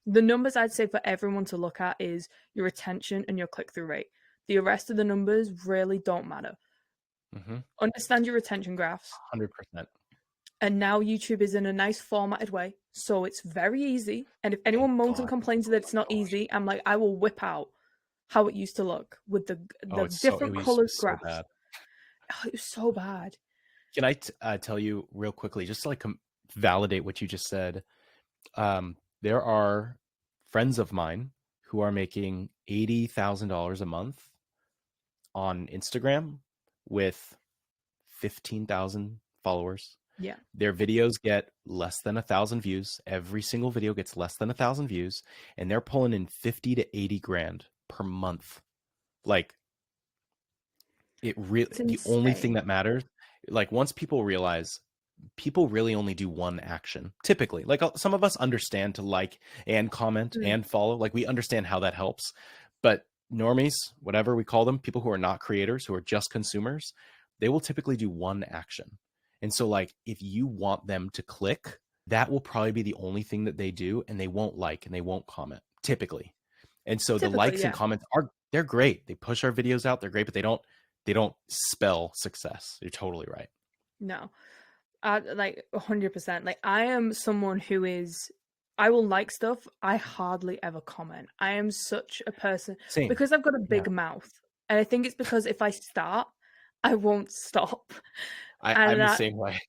The numbers I'd say for everyone to look at is your retention and your click through rate. The rest of the numbers really don't matter. Mm-hmm. Understand your retention graphs. 100%. And now YouTube is in a nice formatted way, so it's very easy. And if Thank anyone moans and God. complains that it's not easy, I'm like, I will whip out how it used to look with Oh, the it different used to be colored so graphs. bad. Oh, it was so bad. Can I tell you real quickly, just to like validate what you just said? There are friends of mine who are making $80,000 a month on Instagram with 15,000 followers. Yeah. Their videos get less than 1,000 views. Every single video gets less than 1,000 views, and they're pulling in 50 to 80 grand per month. Like it really, It's the only thing insane. that matters, like once people realize people really only do one action typically, like some of us understand to like and comment Mm. and follow, like we understand how that helps, but normies, whatever we call them, people who are not creators, who are just consumers, they will typically do one action. And so like if you want them to click, that will probably be the only thing that they do, and they won't like and they won't comment typically. And so the Typically, likes and yeah. comments are, they're great, they push our videos out, they're great, but they don't spell success. You're totally right. No. Like 100%. Like I am someone who is, I will like stuff. I hardly ever comment. I am such a person Same. because I've got a Yeah. big mouth. And I think it's because if I start, I won't stop. I'm And the that, same way.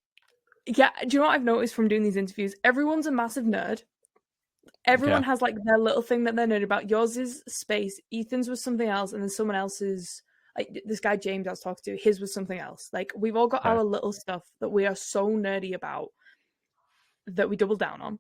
yeah, do you know what I've noticed from doing these interviews? Everyone's a massive nerd. Everyone Okay. has like their little thing that they're nerd about. Yours is space, Ethan's was something else, and then someone else's, like this guy James I was talking to, his was something else. Like we've all got Okay. our little stuff that we are so nerdy about that we double down on.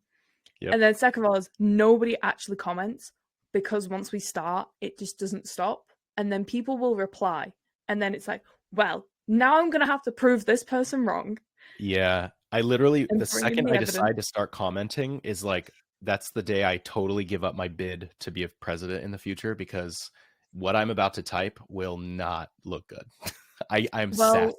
Yep. And then second of all is nobody actually comments because once we start, it just doesn't stop. And then people will reply. And then it's like, well, now I'm gonna have to prove this person wrong Yeah. I literally, and the bring in second the I evidence. decide to start commenting is like, that's the day I totally give up my bid to be a president in the future, because what I'm about to type will not look good. I'm sassy. Well,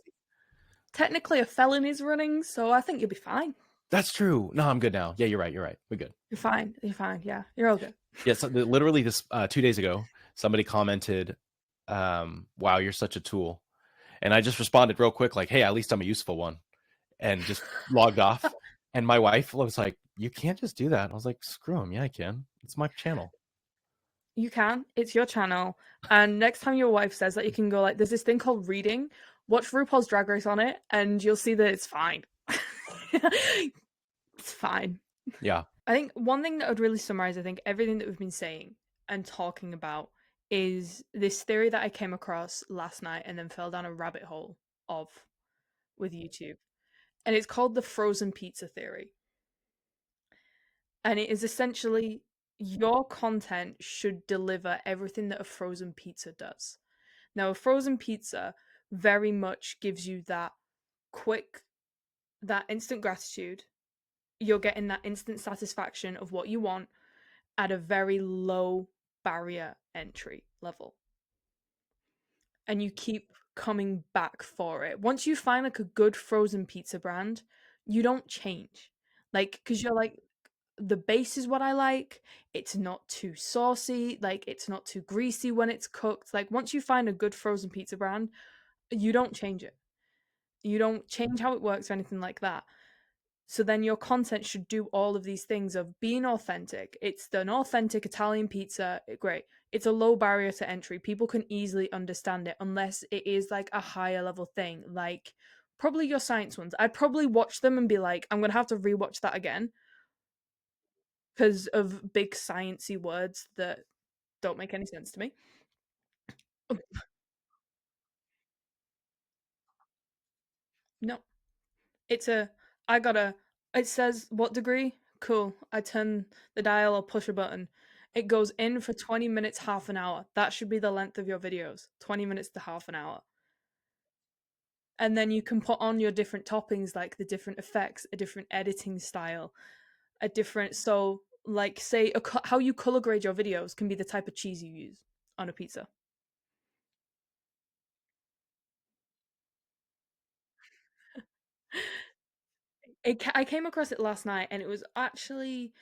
technically a felon is running, so I think you'll be fine. That's true. No, I'm good now. Yeah, you're right. You're right. We're good. You're fine. You're fine. Yeah, you're all good. Yeah. So literally this 2 days ago, somebody commented, wow, you're such a tool. And I just responded real quick, like, hey, at least I'm a useful one, and just logged off. And my wife was like, you can't just do that. I was like, screw him. Yeah, I can. It's my channel. You can. It's your channel. And next time your wife says that, you can go like, there's this thing called reading. Watch RuPaul's Drag Race on it, and you'll see that it's fine. It's fine. Yeah. I think one thing that would really summarize, I think, everything that we've been saying and talking about is this theory that I came across last night and then fell down a rabbit hole of with YouTube. And it's called the frozen pizza theory. And it is essentially your content should deliver everything that a frozen pizza does. Now, a frozen pizza very much gives you that quick, that instant gratitude. You're getting that instant satisfaction of what you want at a very low barrier entry level. And you keep coming back for it. Once you find like a good frozen pizza brand, you don't change. Like, because you're like, the base is what I like. It's not too saucy. Like, it's not too greasy when it's cooked. Like, once you find a good frozen pizza brand, you don't change it. You don't change how it works or anything like that. So then your content should do all of these things of being authentic. It's an authentic Italian pizza. Great. It's a low barrier to entry. People can easily understand it unless it is like a higher level thing, like probably your science ones. I'd probably watch them and be like, I'm going to have to rewatch that again because of big sciencey words that don't make any sense to me. No. It's a I got a it says what degree? Cool. I turn the dial or push a button. It goes in for 20 minutes, half an hour. That should be the length of your videos. 20 minutes to half an hour. And then you can put on your different toppings, like the different effects, a different editing style, a different so like say how you color grade your videos can be the type of cheese you use on a pizza. I came across it last night and it was actually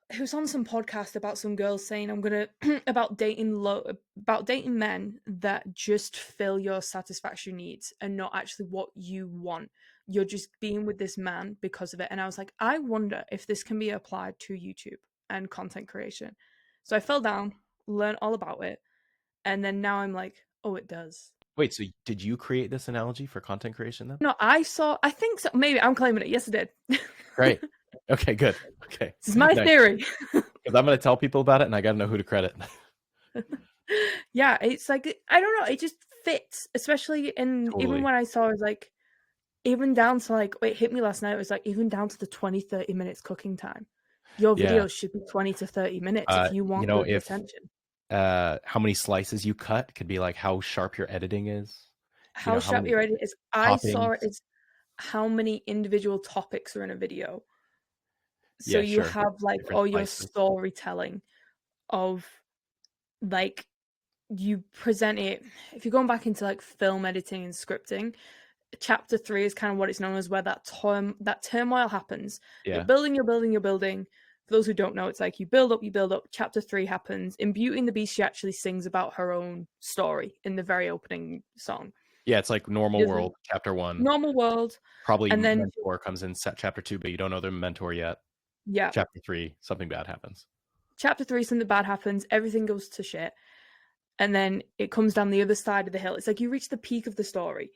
it was on some podcast about some girls saying I'm gonna about dating men that just fill your satisfaction needs and not actually what you want. You're just being with this man because of it. And I was like, I wonder if this can be applied to YouTube and content creation. So I fell down, learned all about it, and then now I'm like, oh, it does. Wait, so did you create this analogy for content creation then? No, I think so. Maybe I'm claiming it. Yes, I did. Great. Okay, good. Okay. This is my Nice. theory. Because I'm going to tell people about it and I got to know who to credit. Yeah, it's like I don't know, it just fits, especially in Totally. even when I saw it was like even down to like it hit me last night, it was like even down to the 20-30 minutes cooking time. Your Yeah. videos should be 20 to 30 minutes if you want good retention. How many slices you cut could be like how sharp your editing is. How sharp your edit is. I saw it as how many individual topics are in a video. So Yeah, you sure. have like Different all your slices. storytelling of like you present it. If you're going back into like film editing and scripting, chapter 3 is kind of what it's known as, where that turmoil happens. Yeah. You're building. For those who don't know, it's like you build up. Chapter 3 happens. In Beauty and the Beast, she actually sings about her own story in the very opening song. Yeah, it's like normal world, chapter 1. Normal world. Probably and then mentor comes in chapter 2, but you don't know their mentor yet. Yeah. Chapter 3, something bad happens. Chapter 3, something bad happens. Everything goes to shit. And then it comes down the other side of the hill. It's like you reach the peak of the story.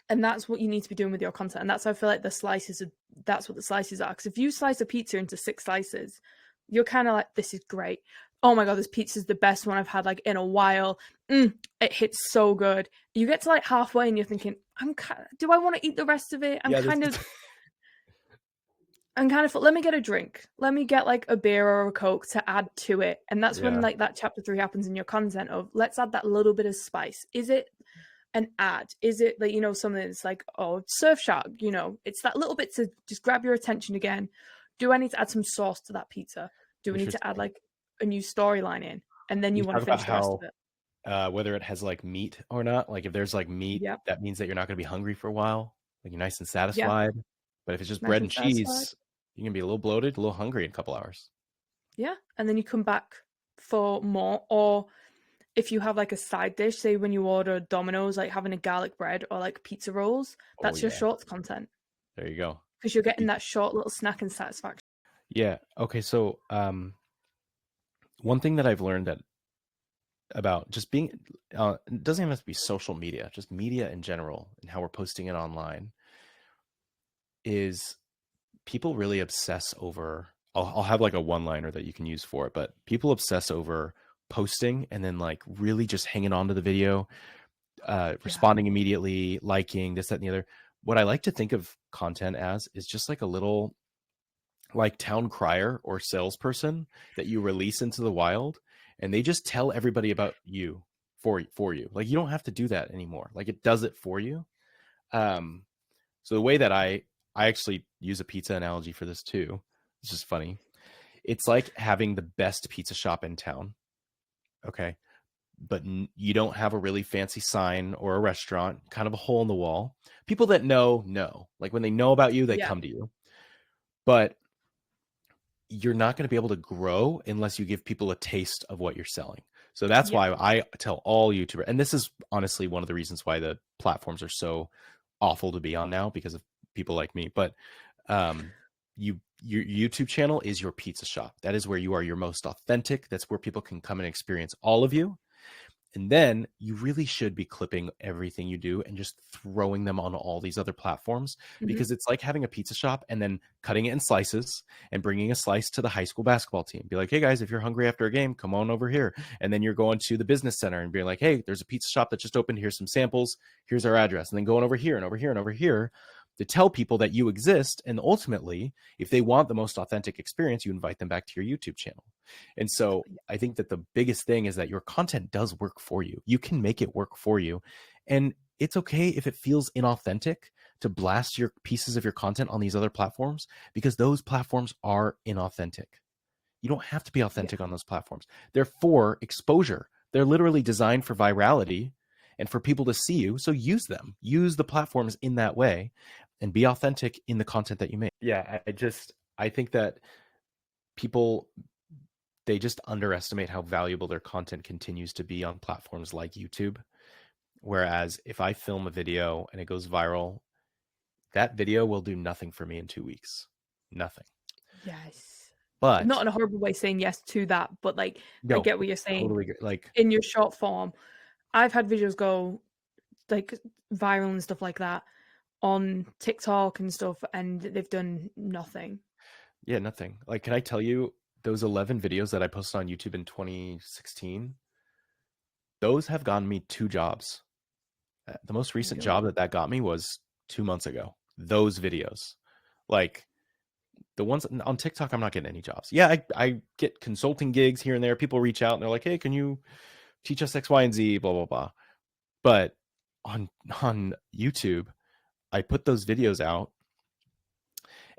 And that's what you need to be doing with your content. And that's how I feel like that's what the slices are. Because if you slice a pizza into 6 slices, you're kind of like, this is great. Oh my God, this pizza's the best one I've had like in a while. It hits so good. You get to like halfway and you're thinking, do I want to eat the rest of it? I'm kind of, let me get a drink. Let me get like a beer or a Coke to add to it. And that's when like that chapter 3 happens in your content of let's add that little bit of spice. Is it an ad? Is it like, something that's like, oh, Surfshark, it's that little bit to just grab your attention again. Do I need to add some sauce to that pizza? Do we need to add like a new storyline in? And then you want to finish the rest of it. Whether it has like meat or not, like if there's like meat, that means that you're not going to be hungry for a while. Like you're nice and satisfied. But if it's just bread and cheese, you're going to be a little bloated, a little hungry in a couple hours. Yeah. And then you come back for more. Or if you have like a side dish, say when you order Domino's, like having a garlic bread or like pizza rolls, that's your shorts content. There you go. Because you're getting that short little snack and satisfaction. Yeah. Okay. So one thing that I've learned about just being, it doesn't even have to be social media, just media in general and how we're posting it online, is people really obsess over, I'll have like a one-liner that you can use for it, but people obsess over posting and then like really just hanging on to the video, responding immediately, liking this, that, and the other. What I like to think of content as is just like a little like town crier or salesperson that you release into the wild, and they just tell everybody about you for you. Like you don't have to do that anymore. Like it does it for you. So the way that I actually use a pizza analogy for this too. It's just funny. It's like having the best pizza shop in town. Okay. But you don't have a really fancy sign or a restaurant, kind of a hole in the wall. People that know, like when they know about you, they come to you. But you're not going to be able to grow unless you give people a taste of what you're selling. So that's Yeah. why I tell all YouTubers, and this is honestly one of the reasons why the platforms are so awful to be on now because of people like me. But um, your YouTube channel is your pizza shop. That is where you are your most authentic. That's where people can come and experience all of you. And then you really should be clipping everything you do and just throwing them on all these other platforms, Mhm. because it's like having a pizza shop and then cutting it in slices and bringing a slice to the high school basketball team. Be like, hey guys, if you're hungry after a game, come on over here. And then you're going to the business center and being like, hey, there's a pizza shop that just opened. Here's some samples. Here's our address. And then going over here and over here and over here to tell people that you exist. And ultimately, if they want the most authentic experience, you invite them back to your YouTube channel. And so I think that the biggest thing is that your content does work for you. You can make it work for you. And it's okay if it feels inauthentic to blast your pieces of your content on these other platforms, because those platforms are inauthentic. You don't have to be Yeah. authentic on those platforms. They're for exposure. They're literally designed for virality and for people to see you. So use them. Use the platforms in that way and be authentic in the content that you make. Yeah, I think that people, they just underestimate how valuable their content continues to be on platforms like YouTube. Whereas if I film a video and it goes viral, that video will do nothing for me in 2 weeks. Nothing. Yes. But Not in a horrible way saying yes to that, but like I no, get what you're saying. totally like, In your short form, I've had videos go like viral and stuff like that on TikTok and stuff, and they've done nothing. yeah, nothing. Like, can I tell you, those 11 videos that I posted on YouTube in 2016, those have gotten me 2 jobs. The most recent job that got me was 2 months ago. Those videos, like the ones on TikTok, I'm not getting any jobs. Yeah, I get consulting gigs here and there. People reach out and they're like, hey, can you teach us X, Y, and Z, blah, blah, blah. But on YouTube, I put those videos out,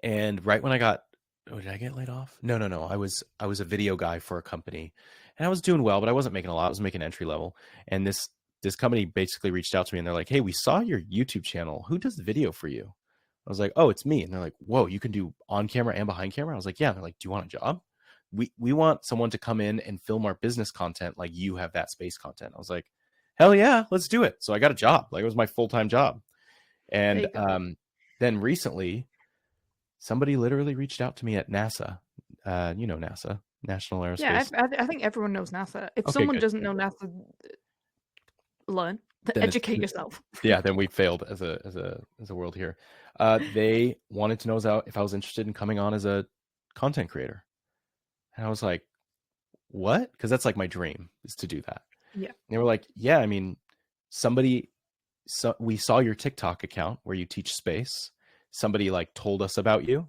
and right when I got, oh, did I get laid off? No. I was a video guy for a company, and I was doing well, but I wasn't making a lot. I was making entry level. And this company basically reached out to me and they're like, hey, we saw your YouTube channel. Who does the video for you? I was like, oh, it's me. And they're like, whoa, you can do on camera and behind camera? I was like, yeah. And they're like, do you want a job? We want someone to come in and film our business content like you have that space content. I was like, hell yeah, let's do it. So I got a job. Like, it was my full-time job. And then recently, somebody literally reached out to me at NASA. You know NASA, National Aerospace. Yeah, I think everyone knows NASA. If Okay, someone good. doesn't know NASA, learn. Educate yourself. Yeah, then we failed as a world here. They wanted to know if I was interested in coming on as a content creator. And I was like, what? Because that's like my dream, is to do that. Yeah. And they were like, yeah, I mean, we saw your TikTok account where you teach space. Somebody like told us about you,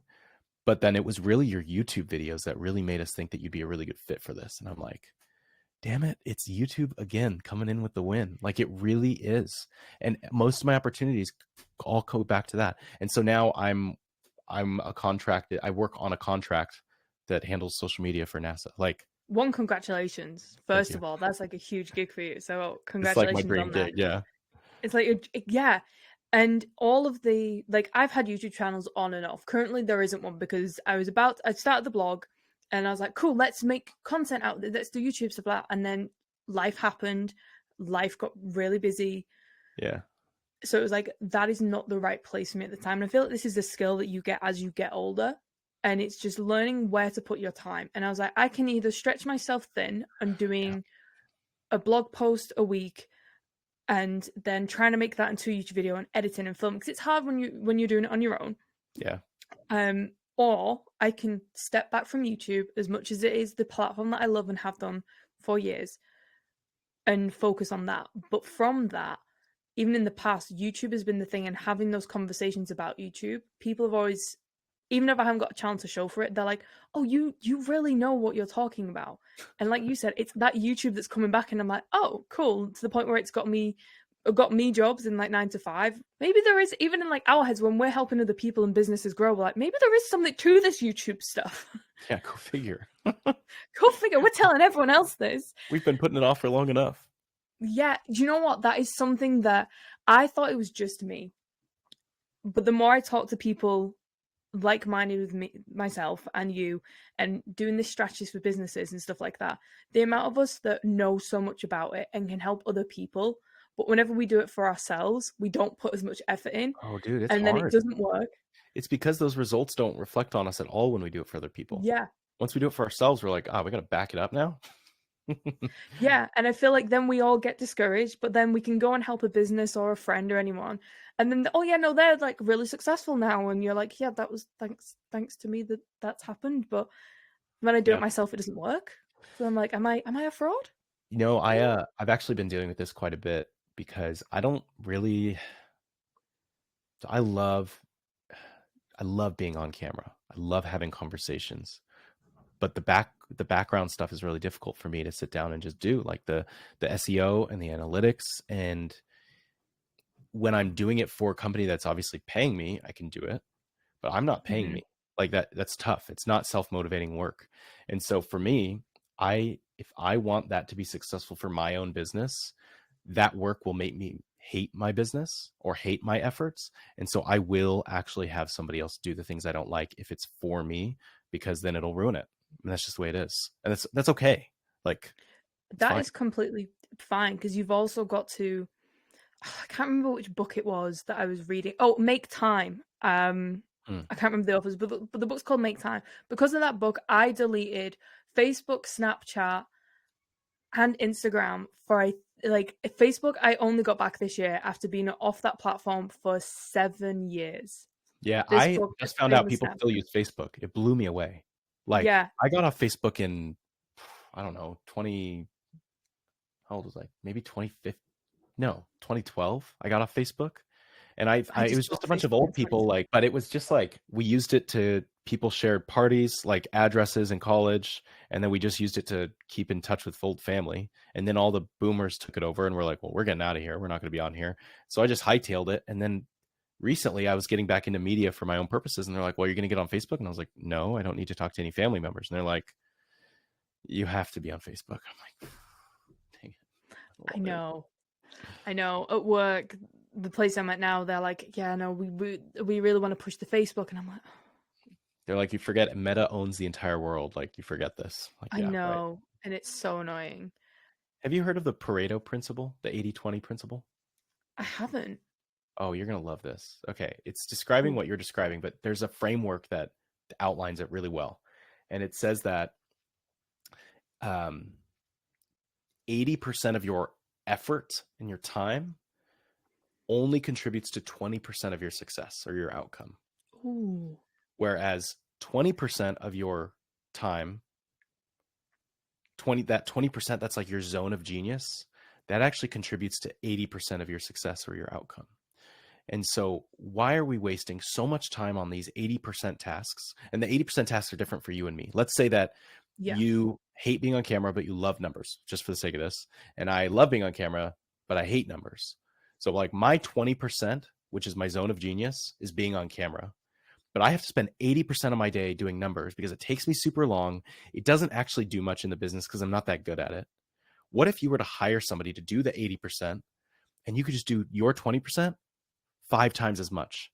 but then it was really your YouTube videos that really made us think that you'd be a really good fit for this. And I'm like, damn it, it's YouTube again coming in with the win. Like, it really is. And most of my opportunities all go back to that. And so now I'm I work on a contract that handles social media for NASA. Like, Congratulations. First of all, that's like a huge gig for you. So congratulations it's like my dream on that. gig, yeah. It's like, yeah. And all of the, like, I've had YouTube channels on and off. Currently, there isn't one because I started the blog and I was like, cool, let's make content out there. Let's do YouTube stuff like that. And then life happened. Life got really busy. Yeah. So it was like, that is not the right place for me at the time. And I feel like this is a skill that you get as you get older. And it's just learning where to put your time. And I was like, I can either stretch myself thin and doing a blog post a week and then trying to make that into a YouTube video and editing and filming, because it's hard when you're doing it on your own. Yeah. Or I can step back from YouTube, as much as it is the platform that I love and have done for years, and focus on that. But from that, even in the past, YouTube has been the thing, and having those conversations about YouTube, people have always, even if I haven't got a chance to show for it, they're like, oh, you really know what you're talking about. And like you said, it's that YouTube that's coming back, and I'm like, oh, cool, to the point where it's got me jobs in like 9 to 5. Maybe there is, even in like our heads when we're helping other people and businesses grow, we're like, maybe there is something to this YouTube stuff. Yeah, go figure. Go figure. We're telling everyone else this. We've been putting it off for long enough. Yeah, do you know what? That is something that I thought it was just me. But the more I talk to people like-minded with me, myself and you, and doing this strategies for businesses and stuff like that, the amount of us that know so much about it and can help other people, but whenever we do it for ourselves, we don't put as much effort in, Oh, dude, it's and then it hard. doesn't work. It's because those results don't reflect on us at all when we do it for other people. Yeah. Once we do it for ourselves, we're like, we got to back it up now. Yeah, and I feel like then we all get discouraged, but then we can go and help a business or a friend or anyone, and then oh yeah, no, they're like really successful now, and you're like, yeah, that was thanks to me that that's happened, but when I do it Yeah. myself, it doesn't work. So I'm like, am I a fraud? I've actually been dealing with this quite a bit because I don't really so I love being on camera. I love having conversations. But the background stuff is really difficult for me to sit down and just do, like the SEO and the analytics. And when I'm doing it for a company that's obviously paying me, I can do it, but I'm not paying Hmm. me. Like that's tough. It's not self-motivating work. And so for me, I if I want that to be successful for my own business, that work will make me hate my business or hate my efforts. And so I will actually have somebody else do the things I don't like if it's for me, because then it'll ruin it. And that's just the way it is. And that's okay. Like it's That fine. is completely fine because you've also got to. I can't remember which book it was that I was reading. Oh, Make Time. Hmm. I can't remember the authors, but the book's called Make Time. Because of that book, I deleted Facebook, Snapchat, and Instagram for like Facebook. I only got back this year after being off that platform for 7 years. Yeah, This I book just has found made out me people sad. still use Facebook. It blew me away. Like Yeah, I got off Facebook in I don't know, 20 how old was I? Maybe 2015. No, 2012. I got off Facebook. And I it just was got just a bunch of Facebook in old people, 2012. like, but it was just like we used it to people shared parties, like addresses in college, and then we just used it to keep in touch with old family. And then all the boomers took it over and we're like, well, we're getting out of here. We're not going to be on here. So I just hightailed it. And then recently I was getting back into media for my own purposes, and they're like, well, you're going to get on Facebook? And I was like, no, I don't need to talk to any family members. And they're like, you have to be on Facebook. I'm like, dang it, I I love it. know. I know. At work, the place I'm at now, they're like, "Yeah, no, we really want to push the Facebook," and I'm like, They're like, you forget Meta owns the entire world. Like, you forget this. Like, "I yeah, right. know," and it's so annoying. Have you heard of the Pareto principle, the 80/20 principle? I haven't. Oh, you're going to love this. Okay. It's describing Ooh. what you're describing, but there's a framework that outlines it really well. And it says that um, 80% of your effort and your time only contributes to 20% of your success or your outcome. Ooh. Whereas 20% of your time, 20%, that's like your zone of genius, that actually contributes to 80% of your success or your outcome. And so, why are we wasting so much time on these 80% tasks? And the 80% tasks are different for you and me. Let's say that Yeah. you hate being on camera, but you love numbers, just for the sake of this. And I love being on camera, but I hate numbers. So, like, my 20%, which is my zone of genius, is being on camera. But I have to spend 80% of my day doing numbers because it takes me super long. It doesn't actually do much in the business because I'm not that good at it. What if you were to hire somebody to do the 80% and you could just do your 20%? 5 times as much.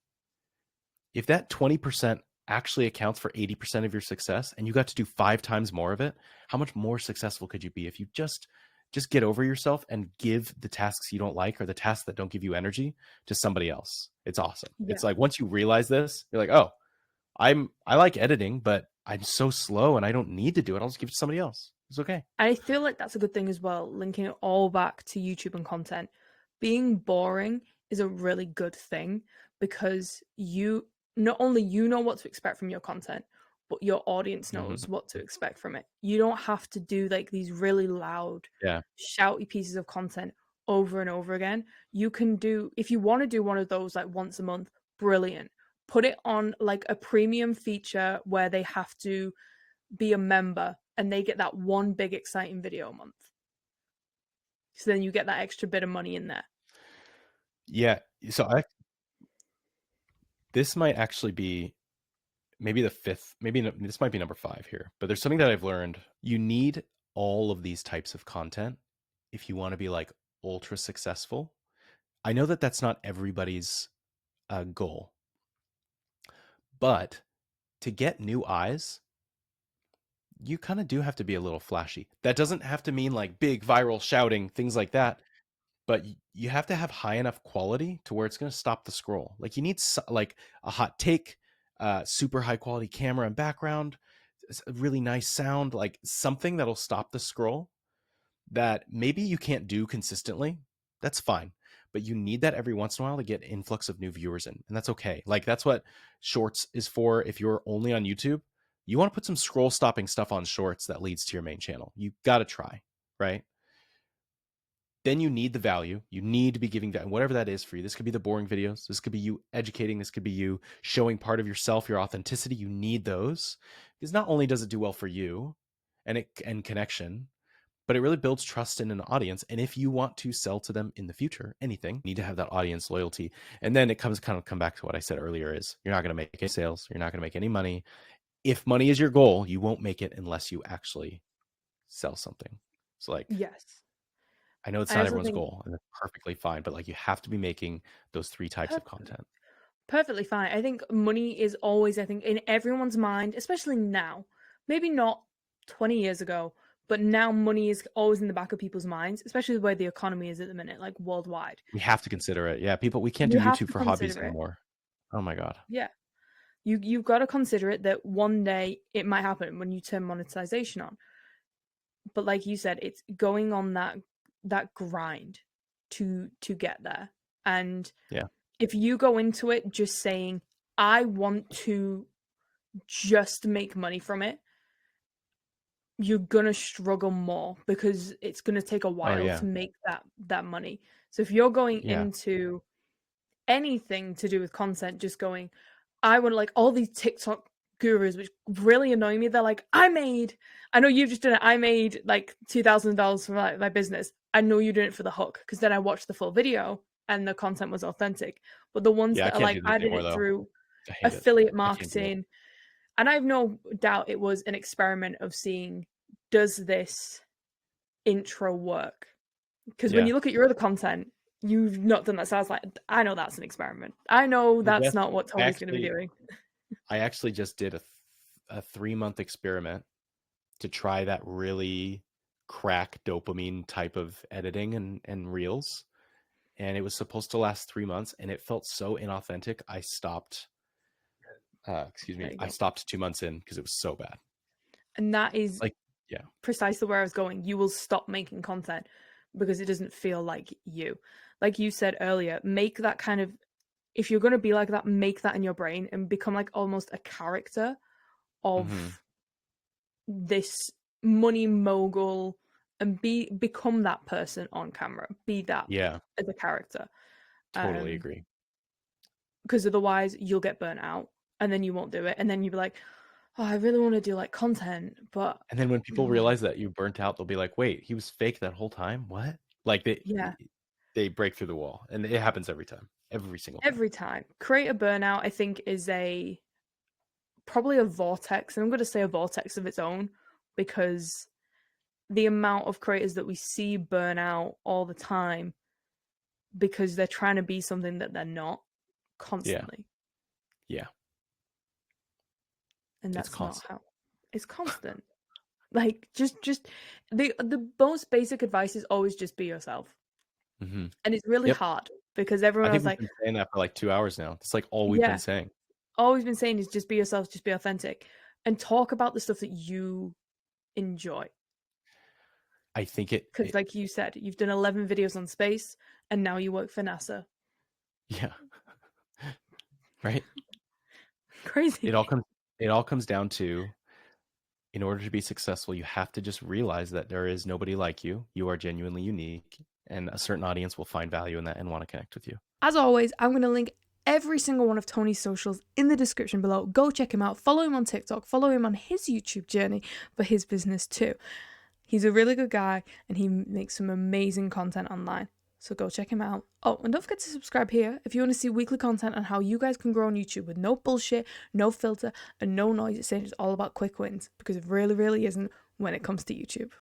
If that 20% actually accounts for 80% of your success and you got to do 5 times more of it, how much more successful could you be if you just get over yourself and give the tasks you don't like or the tasks that don't give you energy to somebody else? It's awesome. Yeah. It's like once you realize this, you're like, "Oh, I like editing, but I'm so slow and I don't need to do it. I'll just give it to somebody else. It's okay." I feel like that's a good thing as well, linking it all back to YouTube and content. Being boring is a really good thing because you not only you know what to expect from your content, but your audience Mhm. knows what to expect from it. You don't have to do like these really loud, Yeah. shouty pieces of content over and over again. You can do if you want to do one of those like once a month, brilliant. Put it on like a premium feature where they have to be a member and they get that one big exciting video a month. So then you get that extra bit of money in there. Yeah. So I this might actually be maybe the fifth, this might be number 5 here, but there's something that I've learned. You need all of these types of content if you want to be like ultra successful. I know that that's not everybody's goal, but to get new eyes, you kind of do have to be a little flashy. That doesn't have to mean like big viral shouting, things like that, but you have to have high enough quality to where it's going to stop the scroll. Like you need like a hot take, super high quality camera and background, a really nice sound, like something that'll stop the scroll that maybe you can't do consistently. That's fine. But you need that every once in a while to get influx of new viewers in. And that's okay. Like that's what shorts is for. If you're only on YouTube, you want to put some scroll stopping stuff on shorts that leads to your main channel. You got to try, right? Then you need the value. You need to be giving that, whatever that is for you. This could be the boring videos. This could be you educating. This could be you showing part of yourself, your authenticity. You need those because not only does it do well for you and connection, but it really builds trust in an audience. And if you want to sell to them in the future, anything, you need to have that audience loyalty. And then it come back to what I said earlier is you're not going to make any sales. You're not going to make any money. If money is your goal, you won't make it unless you actually sell something. So like, Yes. I know it's I not also everyone's think goal and that's perfectly fine, but like you have to be making those 3 types of perfectly, content. perfectly fine. I think money is always, I think, in everyone's mind, especially now. Maybe not 20 years ago, but now money is always in the back of people's minds, especially the way the economy is at the minute, like worldwide. We have to consider it. Yeah, people, we can't You do have YouTube to for hobbies consider it. anymore. Oh my God. Yeah. You've got to consider it that one day it might happen when you turn monetization on. But like you said, it's going on that grind to get there. And Yeah. if you go into it just saying, I want to just make money from it, you're gonna struggle more because it's gonna take a Oh while yeah. to make that money. So if you're going Yeah. into anything to do with content, just going, I would like all these TikTok gurus, which really annoy me. They're like, I know you've just done it. I made like $2,000 from my business. I know you did it for the hook because then I watched the full video and the content was authentic. But the ones Yeah, I that are can't like, do this I did anymore it though. through I hate it. affiliate I can't do it. marketing, and I have no doubt it was an experiment of seeing, does this intro work? Because when Yeah. you look at your other content, you've not done that. So I was like, I know that's an experiment. I know The that's best not what I Tony's going to be actually doing. I actually just did a 3-month experiment to try that really crack dopamine type of editing and reels. And it was supposed to last 3 months and it felt so inauthentic. I stopped, There you I go. stopped 2 months in because it was so bad. And that is Like, yeah. precisely where I was going. You will stop making content because it doesn't feel like you. Like you said earlier, make that kind of, if you're going to be like that, make that in your brain and become like almost a character Hmm. of this money mogul and become that person on camera. Be that Yeah, as a character. totally agree. Because otherwise you'll get burnt out and then you won't do it. And then you'll be like, oh, I really want to do like content, but And then when people realize that you burnt out, they'll be like, "Wait, he was fake that whole time? What?" Like yeah, they break through the wall, and it happens every time, every single time. every time. Create a burnout, I think, is a probably a vortex. And I'm going to say a vortex of its own because the amount of creators that we see burn out all the time because they're trying to be something that they're not Yeah, constantly. yeah, And it's that's not constant. how it's constant. Like just the most basic advice is always just be yourself. Hmm. And it's really Yep. hard because I everyone think was we've like, been saying that for like 2 hours now. It's like all we've been yeah, saying. all we've been saying is just be yourself, just be authentic, and talk about the stuff that you enjoy. I think Because, like you said, you've done 11 videos on space, and now you work for NASA. yeah, right. Crazy. It all comes down to, in order to be successful, you have to just realize that there is nobody like you. You are genuinely unique, and a certain audience will find value in that and want to connect with you. As always, I'm going to link every single one of Tony's socials in the description below. Go check him out. Follow him on TikTok. Follow him on his YouTube journey for his business too. He's a really good guy and he makes some amazing content online. So go check him out. Oh, and don't forget to subscribe here if you want to see weekly content on how you guys can grow on YouTube with no bullshit, no filter, and no noise. It's all about quick wins because it really, really isn't when it comes to YouTube.